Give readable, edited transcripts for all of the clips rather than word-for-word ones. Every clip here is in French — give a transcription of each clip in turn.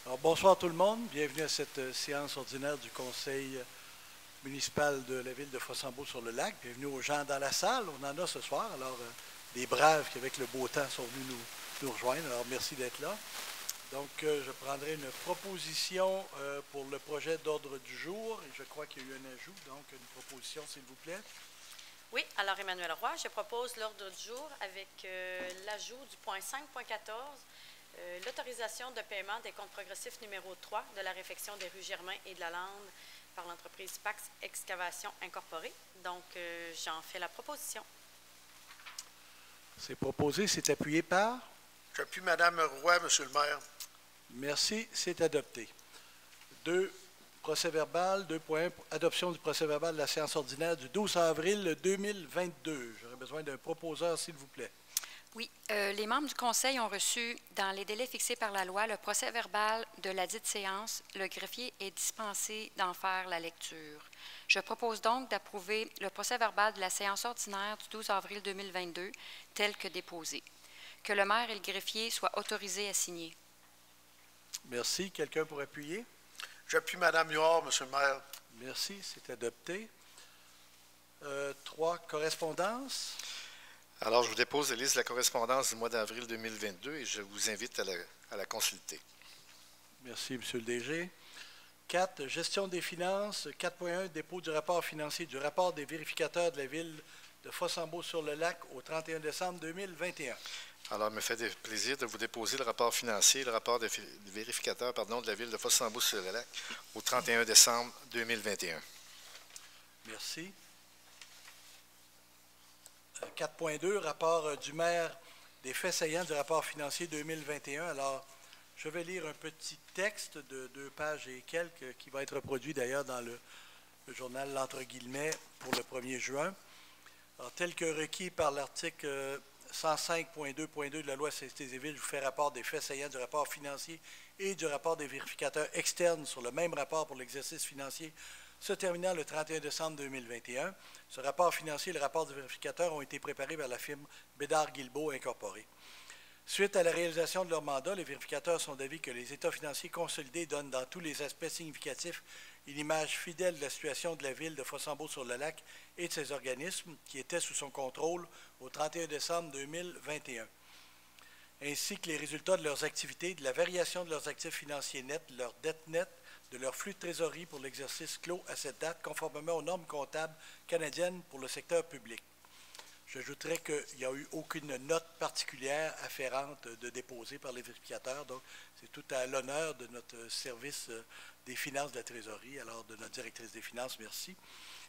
Alors, bonsoir tout le monde. Bienvenue à cette séance ordinaire du Conseil municipal de la ville de Fossambeau-sur-le-Lac. Bienvenue aux gens dans la salle. On en a ce soir. Alors, des braves qui, avec le beau temps, sont venus nous rejoindre. Alors, merci d'être là. Donc, je prendrai une proposition pour le projet d'ordre du jour. Et je crois qu'il y a eu un ajout. Donc, une proposition, s'il vous plaît. Oui, alors Emmanuel Roy, je propose l'ordre du jour avec l'ajout du point 5.14, l'autorisation de paiement des comptes progressifs numéro 3 de la réfection des rues Germain et de la Lande par l'entreprise Pax Excavation Incorporée. Donc, j'en fais la proposition. C'est proposé, c'est appuyé par? J'appuie Mme Roy, Monsieur le maire. Merci, c'est adopté. 2. Procès-verbal, 2.1, adoption du procès-verbal de la séance ordinaire du 12 avril 2022. J'aurais besoin d'un proposeur, s'il vous plaît. Oui, les membres du Conseil ont reçu, dans les délais fixés par la loi, le procès-verbal de la dite séance. Le greffier est dispensé d'en faire la lecture. Je propose donc d'approuver le procès-verbal de la séance ordinaire du 12 avril 2022, tel que déposé. Que le maire et le greffier soient autorisés à signer. Merci. Quelqu'un pour appuyer? J'appuie Mme Huard, Monsieur le maire. Merci, c'est adopté. 3. Correspondance. Alors, je vous dépose la liste de la correspondance du mois d'avril 2022 et je vous invite à la consulter. Merci, M. le DG. 4. Gestion des finances. 4.1. Dépôt du rapport financier du rapport des vérificateurs de la ville de Fossambeau-sur-le-Lac au 31 décembre 2021. Alors, il me fait plaisir de vous déposer le rapport financier et le rapport des vérificateurs de la ville de Fossambeau-sur-le-Lac au 31 décembre 2021. Merci. 4.2, rapport du maire des faits saillants du rapport financier 2021. Alors, je vais lire un petit texte de 2 pages et quelques qui va être reproduit d'ailleurs dans le journal L'Entre guillemets pour le 1er juin. Alors, tel que requis par l'article 105.2.2 de la loi Saint-Étienne-Ville, je vous fais rapport des faits saillants du rapport financier et du rapport des vérificateurs externes sur le même rapport pour l'exercice financier se terminant le 31 décembre 2021. Ce rapport financier et le rapport des vérificateurs ont été préparés par la firme Bédard-Guilbeault Incorporée. Suite à la réalisation de leur mandat, les vérificateurs sont d'avis que les états financiers consolidés donnent dans tous les aspects significatifs une image fidèle de la situation de la ville de Fossambeau-sur-le-Lac et de ses organismes qui étaient sous son contrôle au 31 décembre 2021, ainsi que les résultats de leurs activités, de la variation de leurs actifs financiers nets, de leurs dettes nettes, de leur flux de trésorerie pour l'exercice clos à cette date, conformément aux normes comptables canadiennes pour le secteur public. J'ajouterais qu'il n'y a eu aucune note particulière afférente de déposée par les vérificateurs, donc c'est tout à l'honneur de notre service des finances de la trésorerie, alors de notre directrice des finances, merci,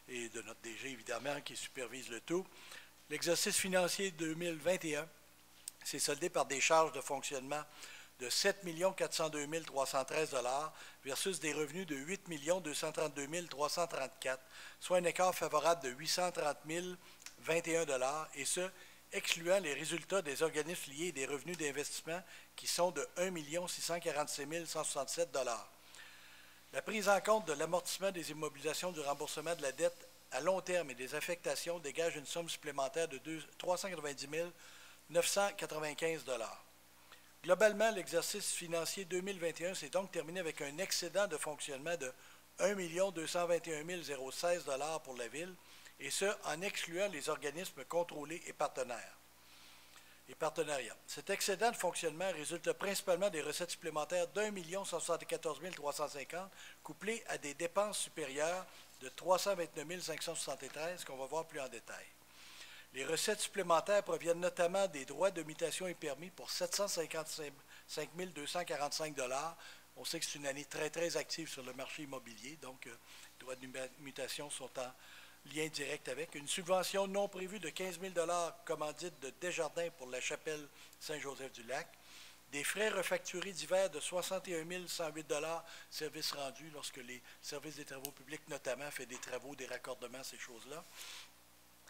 et de notre DG, évidemment, qui supervise le tout. L'exercice financier 2021 s'est soldé par des charges de fonctionnement de 7 402 313 $ versus des revenus de 8 232 334, soit un écart favorable de 830 021 $, et ce, excluant les résultats des organismes liés et des revenus d'investissement qui sont de 1 646 167 $. La prise en compte de l'amortissement des immobilisations du remboursement de la dette à long terme et des affectations dégage une somme supplémentaire de 390 995 $. Globalement, l'exercice financier 2021 s'est donc terminé avec un excédent de fonctionnement de 1 221 016 $ pour la ville, et ce, en excluant les organismes contrôlés et partenariats. Cet excédent de fonctionnement résulte principalement des recettes supplémentaires d'1 174 350, couplées à des dépenses supérieures de 329 573, qu'on va voir plus en détail. Les recettes supplémentaires proviennent notamment des droits de mutation et permis pour 755 245 $. On sait que c'est une année très, très active sur le marché immobilier, donc les droits de mutation sont en lien direct avec. Une subvention non prévue de 15 000 $ commandite de Desjardins pour la chapelle Saint-Joseph-du-Lac. Des frais refacturés divers de 61 108 $ services rendus lorsque les services des travaux publics, notamment, fait des travaux, des raccordements, ces choses-là.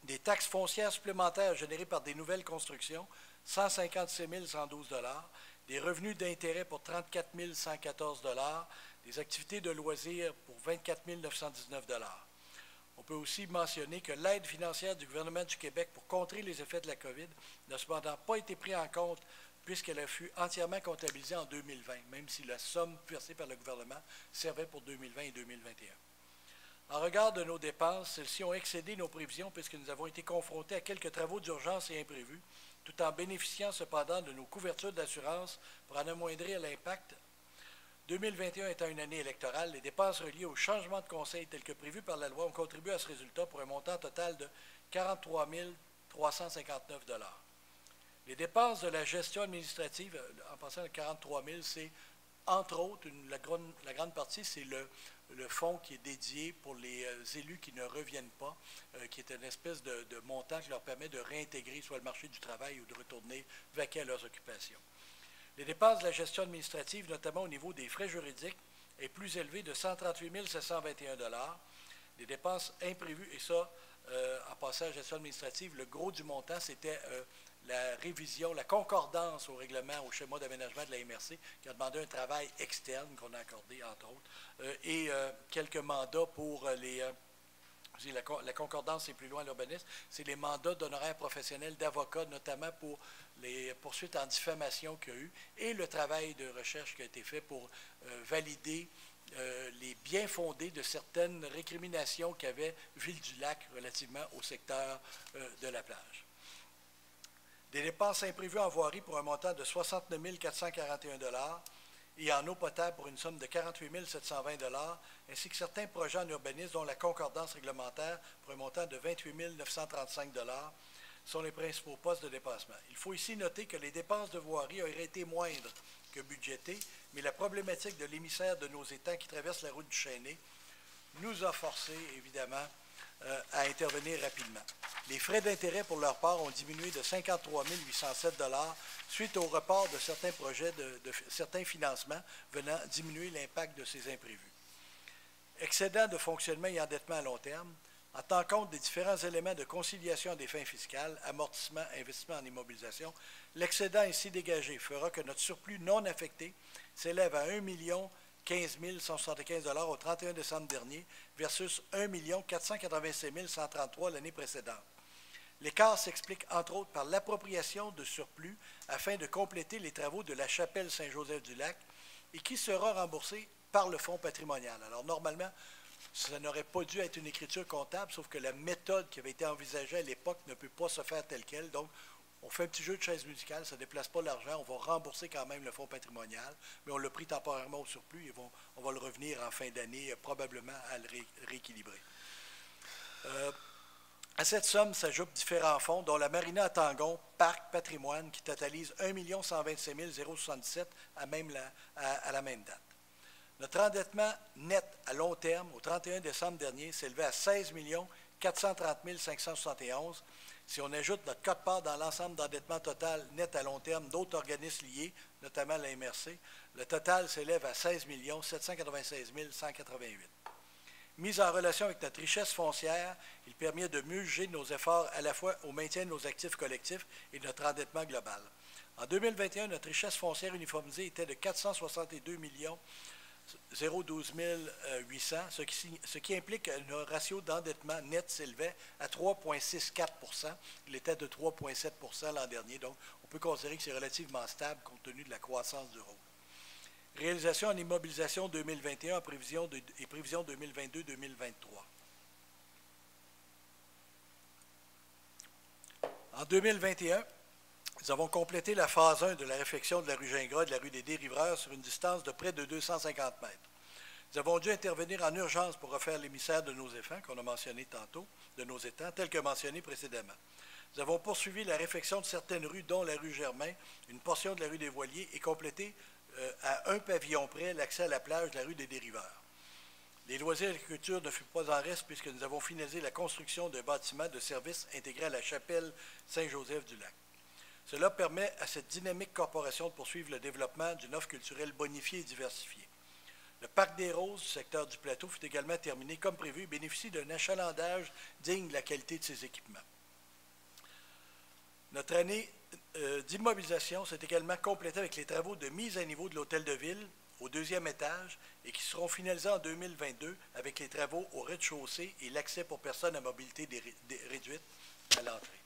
Des taxes foncières supplémentaires générées par des nouvelles constructions, 156 112 $, des revenus d'intérêt pour 34 114 $, des activités de loisirs pour 24 919 $. On peut aussi mentionner que l'aide financière du gouvernement du Québec pour contrer les effets de la COVID n'a cependant pas été prise en compte puisqu'elle a fut entièrement comptabilisée en 2020, même si la somme versée par le gouvernement servait pour 2020 et 2021. En regard de nos dépenses, celles-ci ont excédé nos prévisions puisque nous avons été confrontés à quelques travaux d'urgence et imprévus, tout en bénéficiant cependant de nos couvertures d'assurance pour en amoindrir l'impact. 2021 étant une année électorale, les dépenses reliées au changement de conseil tel que prévu par la loi ont contribué à ce résultat pour un montant total de 43 359 $. Les dépenses de la gestion administrative, en passant à 43 000, c'est entre autres, la grande partie, c'est le fonds qui est dédié pour les élus qui ne reviennent pas, qui est une espèce de montant qui leur permet de réintégrer soit le marché du travail ou de retourner vaquer à leurs occupations. Les dépenses de la gestion administrative, notamment au niveau des frais juridiques, est plus élevée de 138 721 $. Les dépenses imprévues, et ça, en passant à la gestion administrative, le gros du montant, c'était la révision, la concordance au règlement, au schéma d'aménagement de la MRC, qui a demandé un travail externe qu'on a accordé, entre autres, et quelques mandats pour la concordance, c'est plus loin à l'urbanisme, c'est les mandats d'honoraires professionnels d'avocats, notamment pour les poursuites en diffamation qu'il y a eu, et le travail de recherche qui a été fait pour valider les biens fondés de certaines récriminations qu'avait Ville-du-Lac relativement au secteur de la plage. Des dépenses imprévues en voirie pour un montant de 69 441 $ et en eau potable pour une somme de 48 720 $, ainsi que certains projets en urbanisme dont la concordance réglementaire pour un montant de 28 935 $, sont les principaux postes de dépassement. Il faut ici noter que les dépenses de voirie auraient été moindres que budgétées, mais la problématique de l'émissaire de nos étangs qui traverse la route du Chêné nous a forcés, évidemment, à intervenir rapidement. Les frais d'intérêt pour leur part ont diminué de 53 807 $ suite au report de certains projets, de certains financements venant diminuer l'impact de ces imprévus. Excédent de fonctionnement et endettement à long terme, en tenant compte des différents éléments de conciliation des fins fiscales, amortissement, investissement en immobilisation, l'excédent ainsi dégagé fera que notre surplus non affecté s'élève à 1 15 175 $ au 31 décembre dernier versus 1 486 133 l'année précédente. L'écart s'explique entre autres par l'appropriation de surplus afin de compléter les travaux de la chapelle Saint-Joseph-du-Lac et qui sera remboursé par le fonds patrimonial. Alors normalement, ça n'aurait pas dû être une écriture comptable, sauf que la méthode qui avait été envisagée à l'époque ne peut pas se faire telle qu'elle. Donc, on fait un petit jeu de chaise musicale, ça ne déplace pas l'argent, on va rembourser quand même le fonds patrimonial, mais on l'a pris temporairement au surplus et on va le revenir en fin d'année, probablement à le rééquilibrer. À cette somme s'ajoutent différents fonds, dont la Marina à Tangon, Parc Patrimoine, qui totalise 1 125 067 à la même date. Notre endettement net à long terme, au 31 décembre dernier, s'élevait à 16 430 571. Si on ajoute notre quote-part dans l'ensemble d'endettement total net à long terme d'autres organismes liés, notamment la MRC, le total s'élève à 16 796 188. Mis en relation avec notre richesse foncière, il permet de mieux juger nos efforts à la fois au maintien de nos actifs collectifs et de notre endettement global. En 2021, notre richesse foncière uniformisée était de 462 012 800, ce qui implique que le ratio d'endettement net s'élevait à 3,64 %. Il était de 3,7 % l'an dernier, donc on peut considérer que c'est relativement stable compte tenu de la croissance du rôle. Réalisation en immobilisation 2021 et prévision 2022-2023. En 2021, nous avons complété la phase 1 de la réfection de la rue Gingras et de la rue des Dérivreurs sur une distance de près de 250 mètres. Nous avons dû intervenir en urgence pour refaire l'émissaire de nos étangs, qu'on a mentionné tantôt, de nos étangs, tel que mentionné précédemment. Nous avons poursuivi la réfection de certaines rues, dont la rue Germain, une portion de la rue des Voiliers, et complété à un pavillon près l'accès à la plage de la rue des Dériveurs. Les loisirs et l'agriculture ne furent pas en reste puisque nous avons finalisé la construction d'un bâtiment de service intégré à la chapelle Saint-Joseph-du-Lac. Cela permet à cette dynamique corporation de poursuivre le développement d'une offre culturelle bonifiée et diversifiée. Le Parc des Roses du secteur du Plateau fut également terminé comme prévu et bénéficie d'un achalandage digne de la qualité de ses équipements. Notre année d'immobilisation s'est également complétée avec les travaux de mise à niveau de l'hôtel de ville au 2e étage et qui seront finalisés en 2022 avec les travaux au rez-de-chaussée et l'accès pour personnes à mobilité réduite à l'entrée.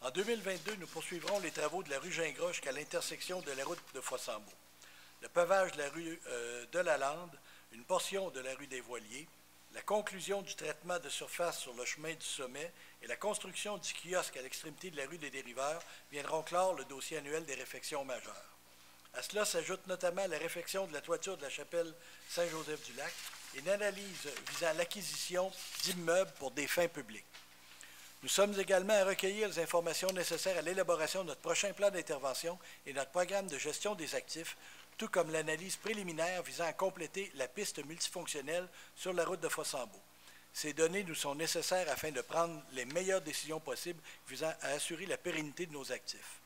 En 2022, nous poursuivrons les travaux de la rue Gingras jusqu'à l'intersection de la route de Fossambeau. Le pavage de la rue de la Lande, une portion de la rue des Voiliers, la conclusion du traitement de surface sur le chemin du sommet et la construction du kiosque à l'extrémité de la rue des Dériveurs viendront clore le dossier annuel des réfections majeures. À cela s'ajoute notamment la réfection de la toiture de la chapelle Saint-Joseph-du-Lac et une analyse visant l'acquisition d'immeubles pour des fins publiques. Nous sommes également à recueillir les informations nécessaires à l'élaboration de notre prochain plan d'intervention et notre programme de gestion des actifs, tout comme l'analyse préliminaire visant à compléter la piste multifonctionnelle sur la route de Fossambeau. Ces données nous sont nécessaires afin de prendre les meilleures décisions possibles visant à assurer la pérennité de nos actifs.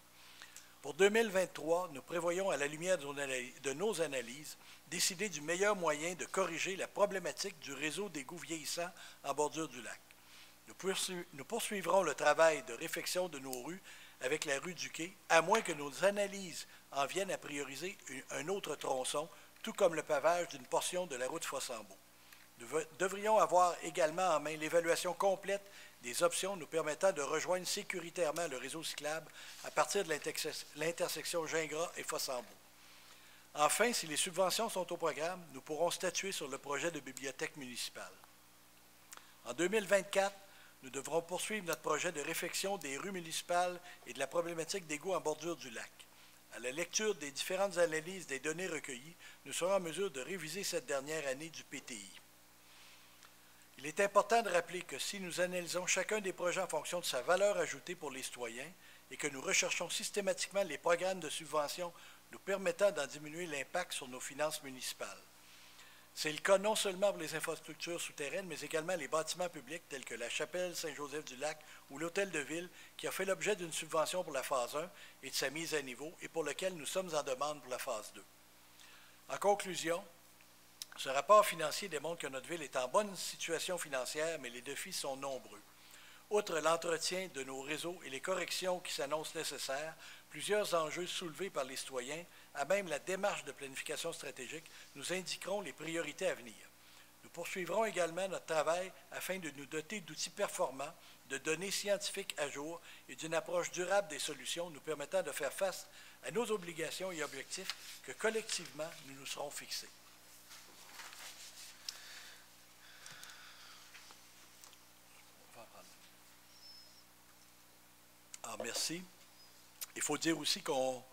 Pour 2023, nous prévoyons, à la lumière de nos analyses, décider du meilleur moyen de corriger la problématique du réseau d'égouts vieillissants en bordure du lac. Nous poursuivrons le travail de réfection de nos rues avec la rue du Quai, à moins que nos analyses en viennent à prioriser un autre tronçon, tout comme le pavage d'une portion de la route Fossambeau. Nous devrions avoir également en main l'évaluation complète des options nous permettant de rejoindre sécuritairement le réseau cyclable à partir de l'intersection Gingras et Fossambeau. Enfin, si les subventions sont au programme, nous pourrons statuer sur le projet de bibliothèque municipale. En 2024, nous devrons poursuivre notre projet de réfection des rues municipales et de la problématique d'égouts en bordure du lac. À la lecture des différentes analyses des données recueillies, nous serons en mesure de réviser cette dernière année du PTI. Il est important de rappeler que si nous analysons chacun des projets en fonction de sa valeur ajoutée pour les citoyens et que nous recherchons systématiquement les programmes de subvention nous permettant d'en diminuer l'impact sur nos finances municipales. C'est le cas non seulement pour les infrastructures souterraines, mais également les bâtiments publics tels que la chapelle Saint-Joseph-du-Lac ou l'hôtel de ville qui a fait l'objet d'une subvention pour la phase 1 et de sa mise à niveau et pour lequel nous sommes en demande pour la phase 2. En conclusion, ce rapport financier démontre que notre ville est en bonne situation financière, mais les défis sont nombreux. Outre l'entretien de nos réseaux et les corrections qui s'annoncent nécessaires, plusieurs enjeux soulevés par les citoyens, à même la démarche de planification stratégique, nous indiqueront les priorités à venir. Nous poursuivrons également notre travail afin de nous doter d'outils performants, de données scientifiques à jour et d'une approche durable des solutions nous permettant de faire face à nos obligations et objectifs que collectivement nous nous serons fixés. Merci. Il faut dire aussi qu'on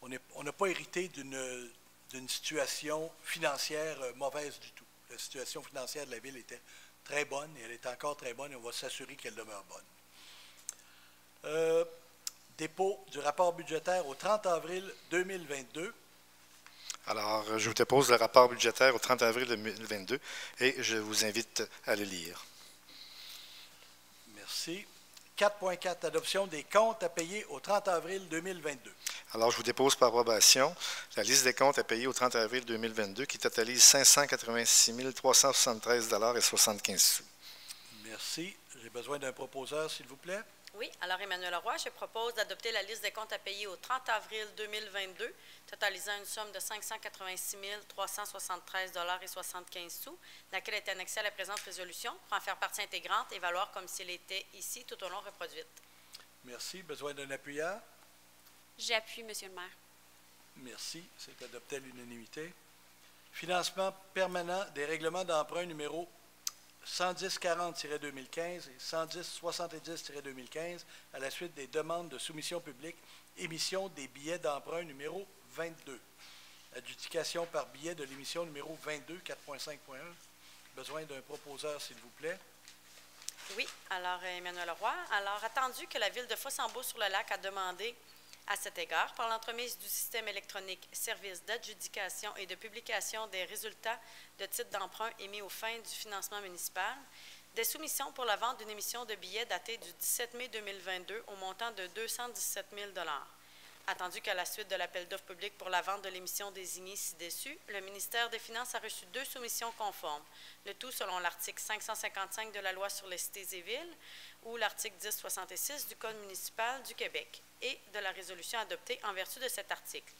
n'a pas hérité d'une situation financière mauvaise du tout. La situation financière de la ville était très bonne et elle est encore très bonne et on va s'assurer qu'elle demeure bonne. Dépôt du rapport budgétaire au 30 avril 2022. Alors, je vous dépose le rapport budgétaire au 30 avril 2022 et je vous invite à le lire. Merci. 4.4, adoption des comptes à payer au 30 avril 2022. Alors, je vous dépose par approbation la liste des comptes à payer au 30 avril 2022 qui totalise 586 373,75 $. Merci. J'ai besoin d'un proposeur, s'il vous plaît. Oui, alors Emmanuel Roy, je propose d'adopter la liste des comptes à payer au 30 avril 2022, totalisant une somme de 586 373,75 $, laquelle est annexée à la présente résolution pour en faire partie intégrante et valoir comme s'il était ici tout au long reproduite. Merci. Besoin d'un appuyeur? J'appuie, Monsieur le maire. Merci. C'est adopté à l'unanimité. Financement permanent des règlements d'emprunt numéro 110-40-2015 et 110-70-2015 à la suite des demandes de soumission publique, émission des billets d'emprunt numéro 22. Adjudication par billet de l'émission numéro 22, 4.5.1. Besoin d'un proposeur, s'il vous plaît. Oui, alors Emmanuel Roy. Alors, attendu que la Ville de Fossambeau-sur-le-Lac a demandé à cet égard, par l'entremise du système électronique Service d'adjudication et de publication des résultats de titres d'emprunt émis aux fins du financement municipal, des soumissions pour la vente d'une émission de billets datée du 17 mai 2022 au montant de 217 000 $. Attendu qu'à la suite de l'appel d'offres public pour la vente de l'émission désignée ci-dessus, le ministère des Finances a reçu 2 soumissions conformes, le tout selon l'article 555 de la Loi sur les cités et villes ou l'article 1066 du Code municipal du Québec et de la résolution adoptée en vertu de cet article.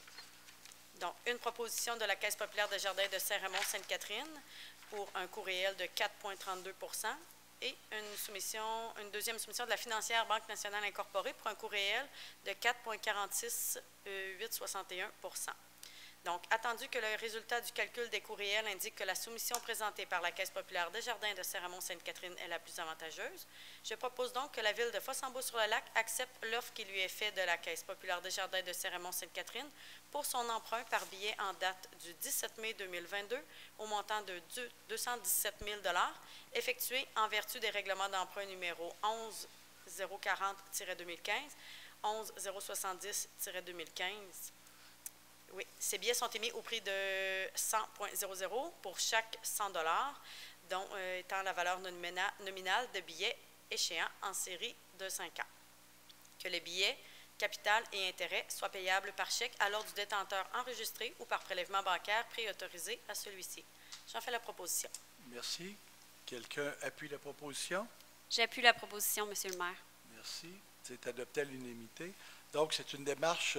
Donc, une proposition de la Caisse populaire de jardins de Saint-Raymond-Sainte-Catherine pour un coût réel de 4,32 %, et une deuxième soumission de la financière Banque nationale incorporée pour un coût réel de 4,46861 %. Donc, attendu que le résultat du calcul des coûts réels indique que la soumission présentée par la Caisse populaire Desjardins de Saint-Raymond-Sainte-Catherine est la plus avantageuse, je propose donc que la Ville de Fossambeau-sur-le-Lac accepte l'offre qui lui est faite de la Caisse populaire Desjardins de Saint-Raymond-Sainte-Catherine pour son emprunt par billet en date du 17 mai 2022 au montant de 217 000 $, effectué en vertu des règlements d'emprunt numéro 11-040-2015, 11-070-2015. Oui, ces billets sont émis au prix de 100,00 pour chaque 100 $, dont étant la valeur nominale de billets échéants en série de 5 ans. Que les billets, capital et intérêts soient payables par chèque à l'ordre du détenteur enregistré ou par prélèvement bancaire préautorisé à celui-ci. J'en fais la proposition. Merci. Quelqu'un appuie la proposition? J'appuie la proposition, Monsieur le maire. Merci. C'est adopté à l'unanimité. Donc, c'est une démarche,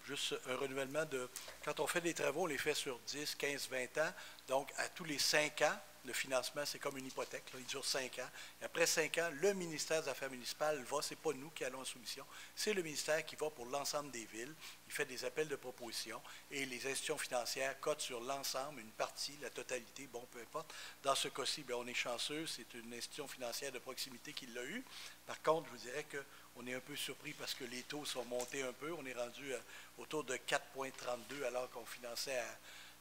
juste un renouvellement de... Quand on fait des travaux, on les fait sur 10, 15, 20 ans. Donc, à tous les 5 ans, le financement, c'est comme une hypothèque. Là, il dure 5 ans. Et après 5 ans, le ministère des Affaires municipales va, ce n'est pas nous qui allons en soumission, c'est le ministère qui va pour l'ensemble des villes. Il fait des appels de proposition et les institutions financières cotent sur l'ensemble, une partie, la totalité, bon, peu importe. Dans ce cas-ci, bien, on est chanceux, c'est une institution financière de proximité qui l'a eu. Par contre, je vous dirais qu'on est un peu surpris parce que les taux sont montés un peu. On est rendu autour de 4,32 alors qu'on finançait à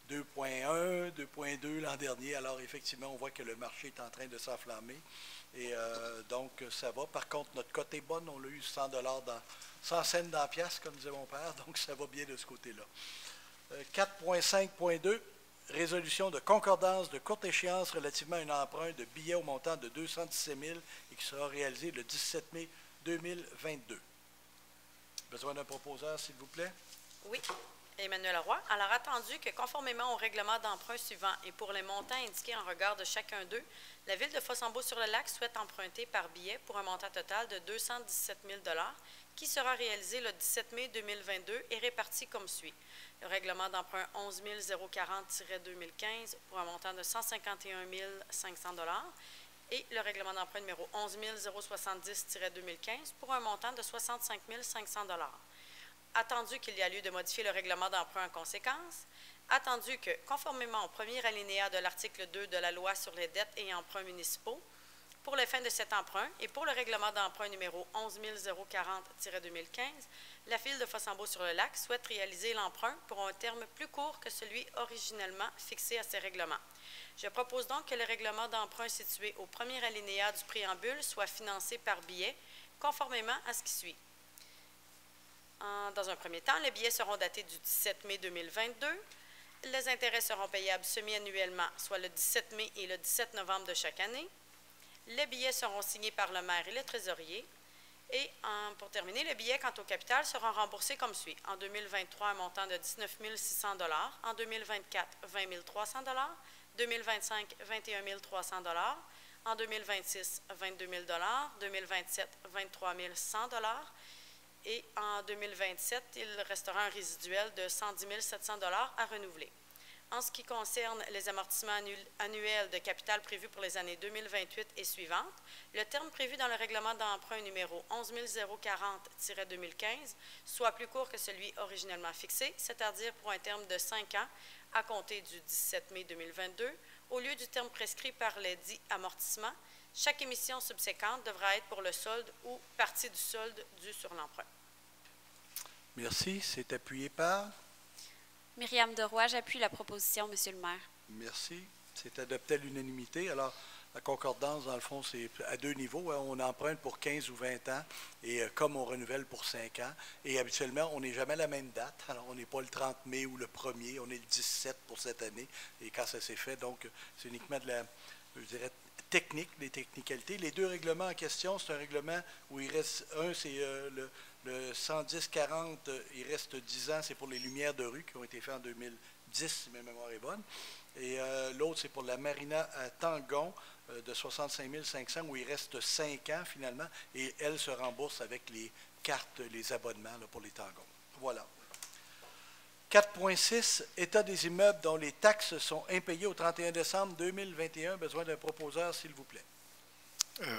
2,1, 2,2 l'an dernier. Alors, effectivement, on voit que le marché est en train de s'enflammer. Et donc, ça va. Par contre, notre cote est bonne. On l'a eu 100 100 cents dans la pièce, comme disait mon père. Donc, ça va bien de ce côté-là. 4,5,2, résolution de concordance de courte échéance relativement à un emprunt de billets au montant de 217 000 et qui sera réalisé le 17 mai 2022. Besoin d'un proposeur, s'il vous plaît? Oui. Emmanuel Roy. Alors, attendu que, conformément au règlement d'emprunt suivant et pour les montants indiqués en regard de chacun d'eux, la Ville de Fossambeau-sur-le-Lac souhaite emprunter par billet pour un montant total de 217 000 $ qui sera réalisé le 17 mai 2022 et réparti comme suit. Le règlement d'emprunt 11 040-2015 pour un montant de 151 500 $ et le règlement d'emprunt numéro 11 070-2015 pour un montant de 65 500 $. Attendu qu'il y a lieu de modifier le règlement d'emprunt en conséquence, attendu que, conformément au premier alinéa de l'article 2 de la Loi sur les dettes et emprunts municipaux, pour les fins de cet emprunt et pour le règlement d'emprunt numéro 11 040-2015, la Ville de Fossambeau-sur-le-Lac souhaite réaliser l'emprunt pour un terme plus court que celui originellement fixé à ces règlements. Je propose donc que le règlement d'emprunt situé au premier alinéa du préambule soit financé par billet, conformément à ce qui suit. Dans un premier temps, les billets seront datés du 17 mai 2022. Les intérêts seront payables semi-annuellement, soit le 17 mai et le 17 novembre de chaque année. Les billets seront signés par le maire et le trésorier. Et pour terminer, les billets quant au capital seront remboursés comme suit. En 2023, un montant de 19 600 $. En 2024, 20 300 $. 2025, 21 300 $. En 2026, 22 000 $. 2027, 23 100 $. Et en 2027, il restera un résiduel de 110 700 $ à renouveler. En ce qui concerne les amortissements annuels de capital prévus pour les années 2028 et suivantes, le terme prévu dans le règlement d'emprunt numéro 11 040-2015 soit plus court que celui originellement fixé, c'est-à-dire pour un terme de 5 ans à compter du 17 mai 2022, au lieu du terme prescrit par les dits amortissements. Chaque émission subséquente devra être pour le solde ou partie du solde dû sur l'emprunt. Merci. C'est appuyé par? Myriam Deroy, j'appuie la proposition, Monsieur le maire. Merci. C'est adopté à l'unanimité. Alors, la concordance, dans le fond, c'est à 2 niveaux. On emprunte pour 15 ou 20 ans et comme on renouvelle pour 5 ans. Et habituellement, on n'est jamais à la même date. Alors, on n'est pas le 30 mai ou le 1er. On est le 17 pour cette année. Et quand ça s'est fait, donc, c'est uniquement de la, je dirais, technique, des technicalités. Les 2 règlements en question, c'est un règlement où il reste c'est le 110-40, il reste 10 ans, c'est pour les lumières de rue qui ont été faites en 2010, si ma mémoire est bonne. Et l'autre, c'est pour la marina à Tangon de 65 500, où il reste 5 ans finalement, et elle se rembourse avec les cartes, les abonnements là, pour les Tangons. Voilà. 4.6, état des immeubles dont les taxes sont impayées au 31 décembre 2021. Besoin d'un proposeur, s'il vous plaît.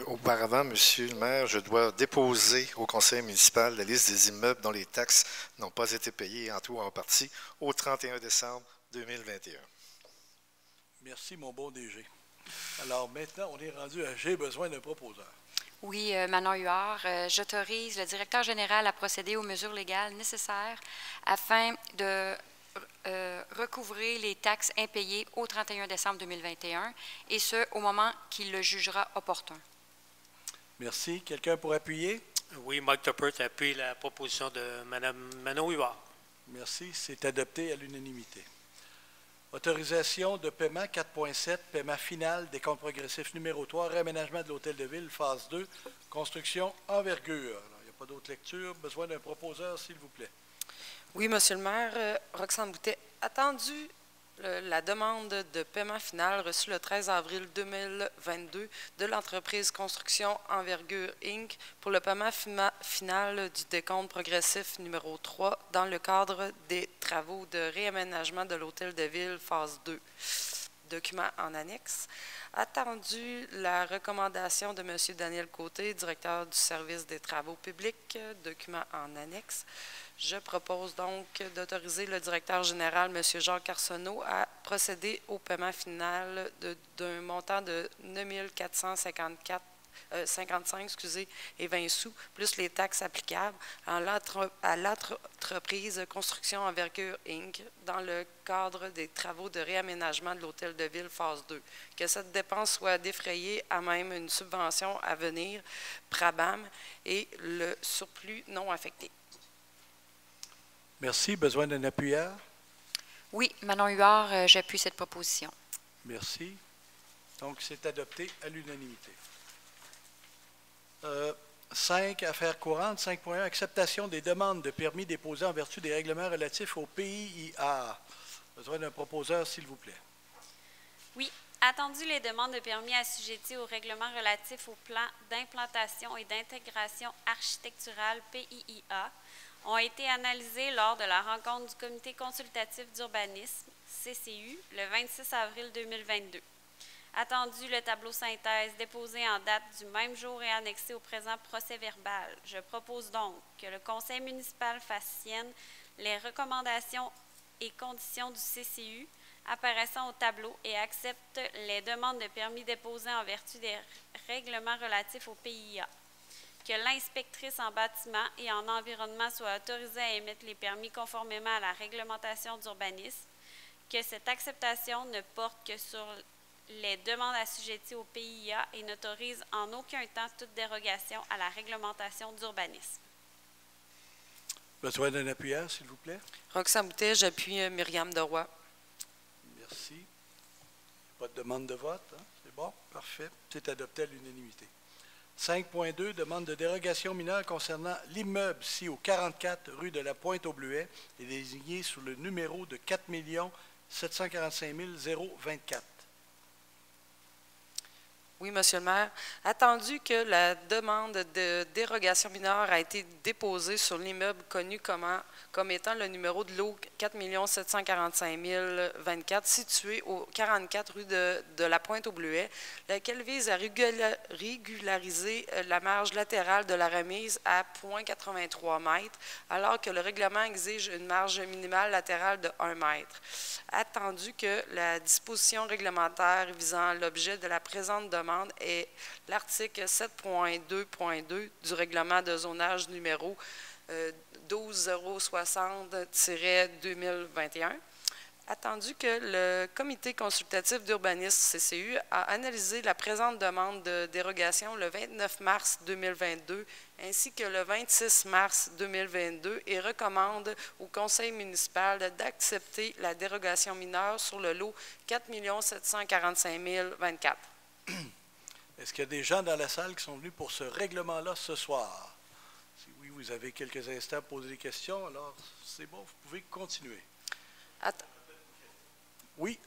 Auparavant, Monsieur le maire, je dois déposer au conseil municipal la liste des immeubles dont les taxes n'ont pas été payées en tout ou en partie au 31 décembre 2021. Merci, mon bon DG. Alors maintenant, on est rendu à j'ai besoin d'un proposeur. Oui, Manon Huard, j'autorise le directeur général à procéder aux mesures légales nécessaires afin de recouvrer les taxes impayées au 31 décembre 2021, et ce, au moment qu'il le jugera opportun. Merci. Quelqu'un pour appuyer? Oui, Mike Tuppert appuie la proposition de Mme Manon Huard. Merci. C'est adopté à l'unanimité. Autorisation de paiement 4.7, paiement final des comptes progressifs numéro 3, réaménagement de l'hôtel de ville, phase 2, construction envergure. Alors, il n'y a pas d'autre lecture. Besoin d'un proposeur, s'il vous plaît. Oui, Monsieur le maire, Roxane Boutet, attendu la demande de paiement final reçue le 13 avril 2022 de l'entreprise Construction Envergure Inc. pour le paiement final du décompte progressif numéro 3 dans le cadre des travaux de réaménagement de l'hôtel de ville phase 2. Document en annexe. Attendu la recommandation de M. Daniel Côté, directeur du service des travaux publics, document en annexe. Je propose donc d'autoriser le directeur général, M. Jacques Arsenault, à procéder au paiement final d'un montant de 9 455 et 20 sous, plus les taxes applicables à l'entreprise Construction Envergure Inc. dans le cadre des travaux de réaménagement de l'hôtel de ville phase 2. Que cette dépense soit défrayée à même une subvention à venir, PRABAM, et le surplus non affecté. Merci. Besoin d'un appuyeur? Oui, Manon Huard, j'appuie cette proposition. Merci. Donc, c'est adopté à l'unanimité. 5, affaires courantes. 5.1, acceptation des demandes de permis déposées en vertu des règlements relatifs au PIA. Besoin d'un proposeur, s'il vous plaît. Oui, attendu les demandes de permis assujetties au règlement relatif au plan d'implantation et d'intégration architecturale PIIA ont été analysées lors de la rencontre du Comité consultatif d'urbanisme, CCU, le 26 avril 2022. Attendu le tableau synthèse déposé en date du même jour et annexé au présent procès-verbal, je propose donc que le conseil municipal fasse sienne les recommandations et conditions du CCU apparaissant au tableau et accepte les demandes de permis déposées en vertu des règlements relatifs au PIA. Que l'inspectrice en bâtiment et en environnement soit autorisée à émettre les permis conformément à la réglementation d'urbanisme, que cette acceptation ne porte que sur les demandes assujetties au PIA et n'autorise en aucun temps toute dérogation à la réglementation d'urbanisme. Besoin d'un appuyeur, s'il vous plaît? Roxane Boutet, j'appuie Myriam Deroy. Merci. Pas de demande de vote, hein? C'est bon? Parfait. C'est adopté à l'unanimité. 5.2, demande de dérogation mineure concernant l'immeuble situé au 44 rue de la Pointe-aux-Bleuets et désigné sous le numéro de 4 745 024. Oui, Monsieur le maire. Attendu que la demande de dérogation mineure a été déposée sur l'immeuble connu comme étant le numéro de lot 4 745 024, situé au 44 rue de la Pointe-aux-Bleuets, laquelle vise à régulariser la marge latérale de la remise à 0,83 m, alors que le règlement exige une marge minimale latérale de 1 m. Attendu que la disposition réglementaire visant l'objet de la présente demande est l'article 7.2.2 du règlement de zonage numéro 12060-2021. Attendu que le Comité consultatif d'urbanisme CCU a analysé la présente demande de dérogation le 29 mars 2022 ainsi que le 26 mars 2022 et recommande au Conseil municipal d'accepter la dérogation mineure sur le lot 4 745 024. Est-ce qu'il y a des gens dans la salle qui sont venus pour ce règlement-là ce soir? Si oui, vous avez quelques instants pour poser des questions, alors c'est bon, vous pouvez continuer. Oui.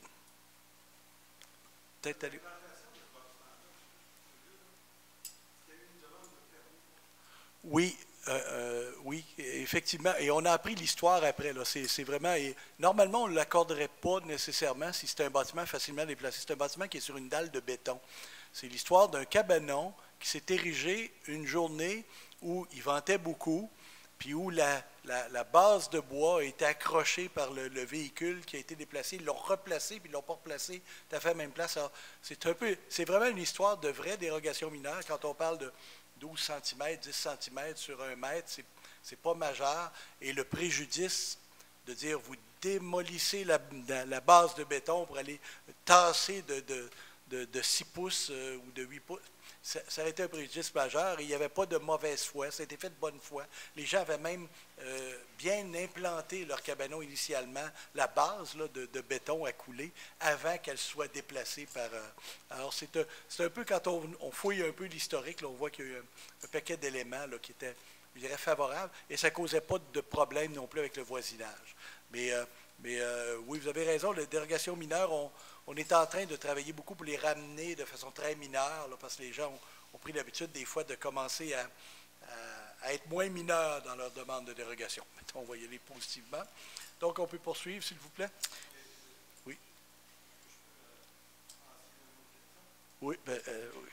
Peut-être aller. Oui, Oui, effectivement. Et on a appris l'histoire après. C'est vraiment. Et normalement, on ne l'accorderait pas nécessairement si c'est un bâtiment facilement déplacé. C'est un bâtiment qui est sur une dalle de béton. C'est l'histoire d'un cabanon qui s'est érigé une journée où il ventait beaucoup, puis où la base de bois a été accrochée par le véhicule qui a été déplacé. Ils l'ont replacé, puis ils ne l'ont pas replacé tout à fait à la même place. Alors, c'est vraiment une histoire de vraie dérogation mineure. Quand on parle de 12 cm, 10 cm sur 1 mètre, c'est pas majeur. Et le préjudice de dire vous démolissez la base de béton pour aller tasser de 6 pouces ou de 8 pouces, ça a été un préjudice majeur et il n'y avait pas de mauvaise foi, ça a été fait de bonne foi. Les gens avaient même bien implanté leur cabanon initialement, la base là, de béton à couler, avant qu'elle soit déplacée par... alors, c'est un peu, quand on fouille un peu l'historique, on voit qu'il y a eu un paquet d'éléments qui étaient, je dirais, favorables, et ça ne causait pas de problème non plus avec le voisinage. Mais oui, vous avez raison, les dérogations mineures, on est en train de travailler beaucoup pour les ramener de façon très mineure, là, parce que les gens ont pris l'habitude des fois de commencer à être moins mineurs dans leur demande de dérogation. On va y aller positivement. Donc, on peut poursuivre, s'il vous plaît. Oui. Oui, oui.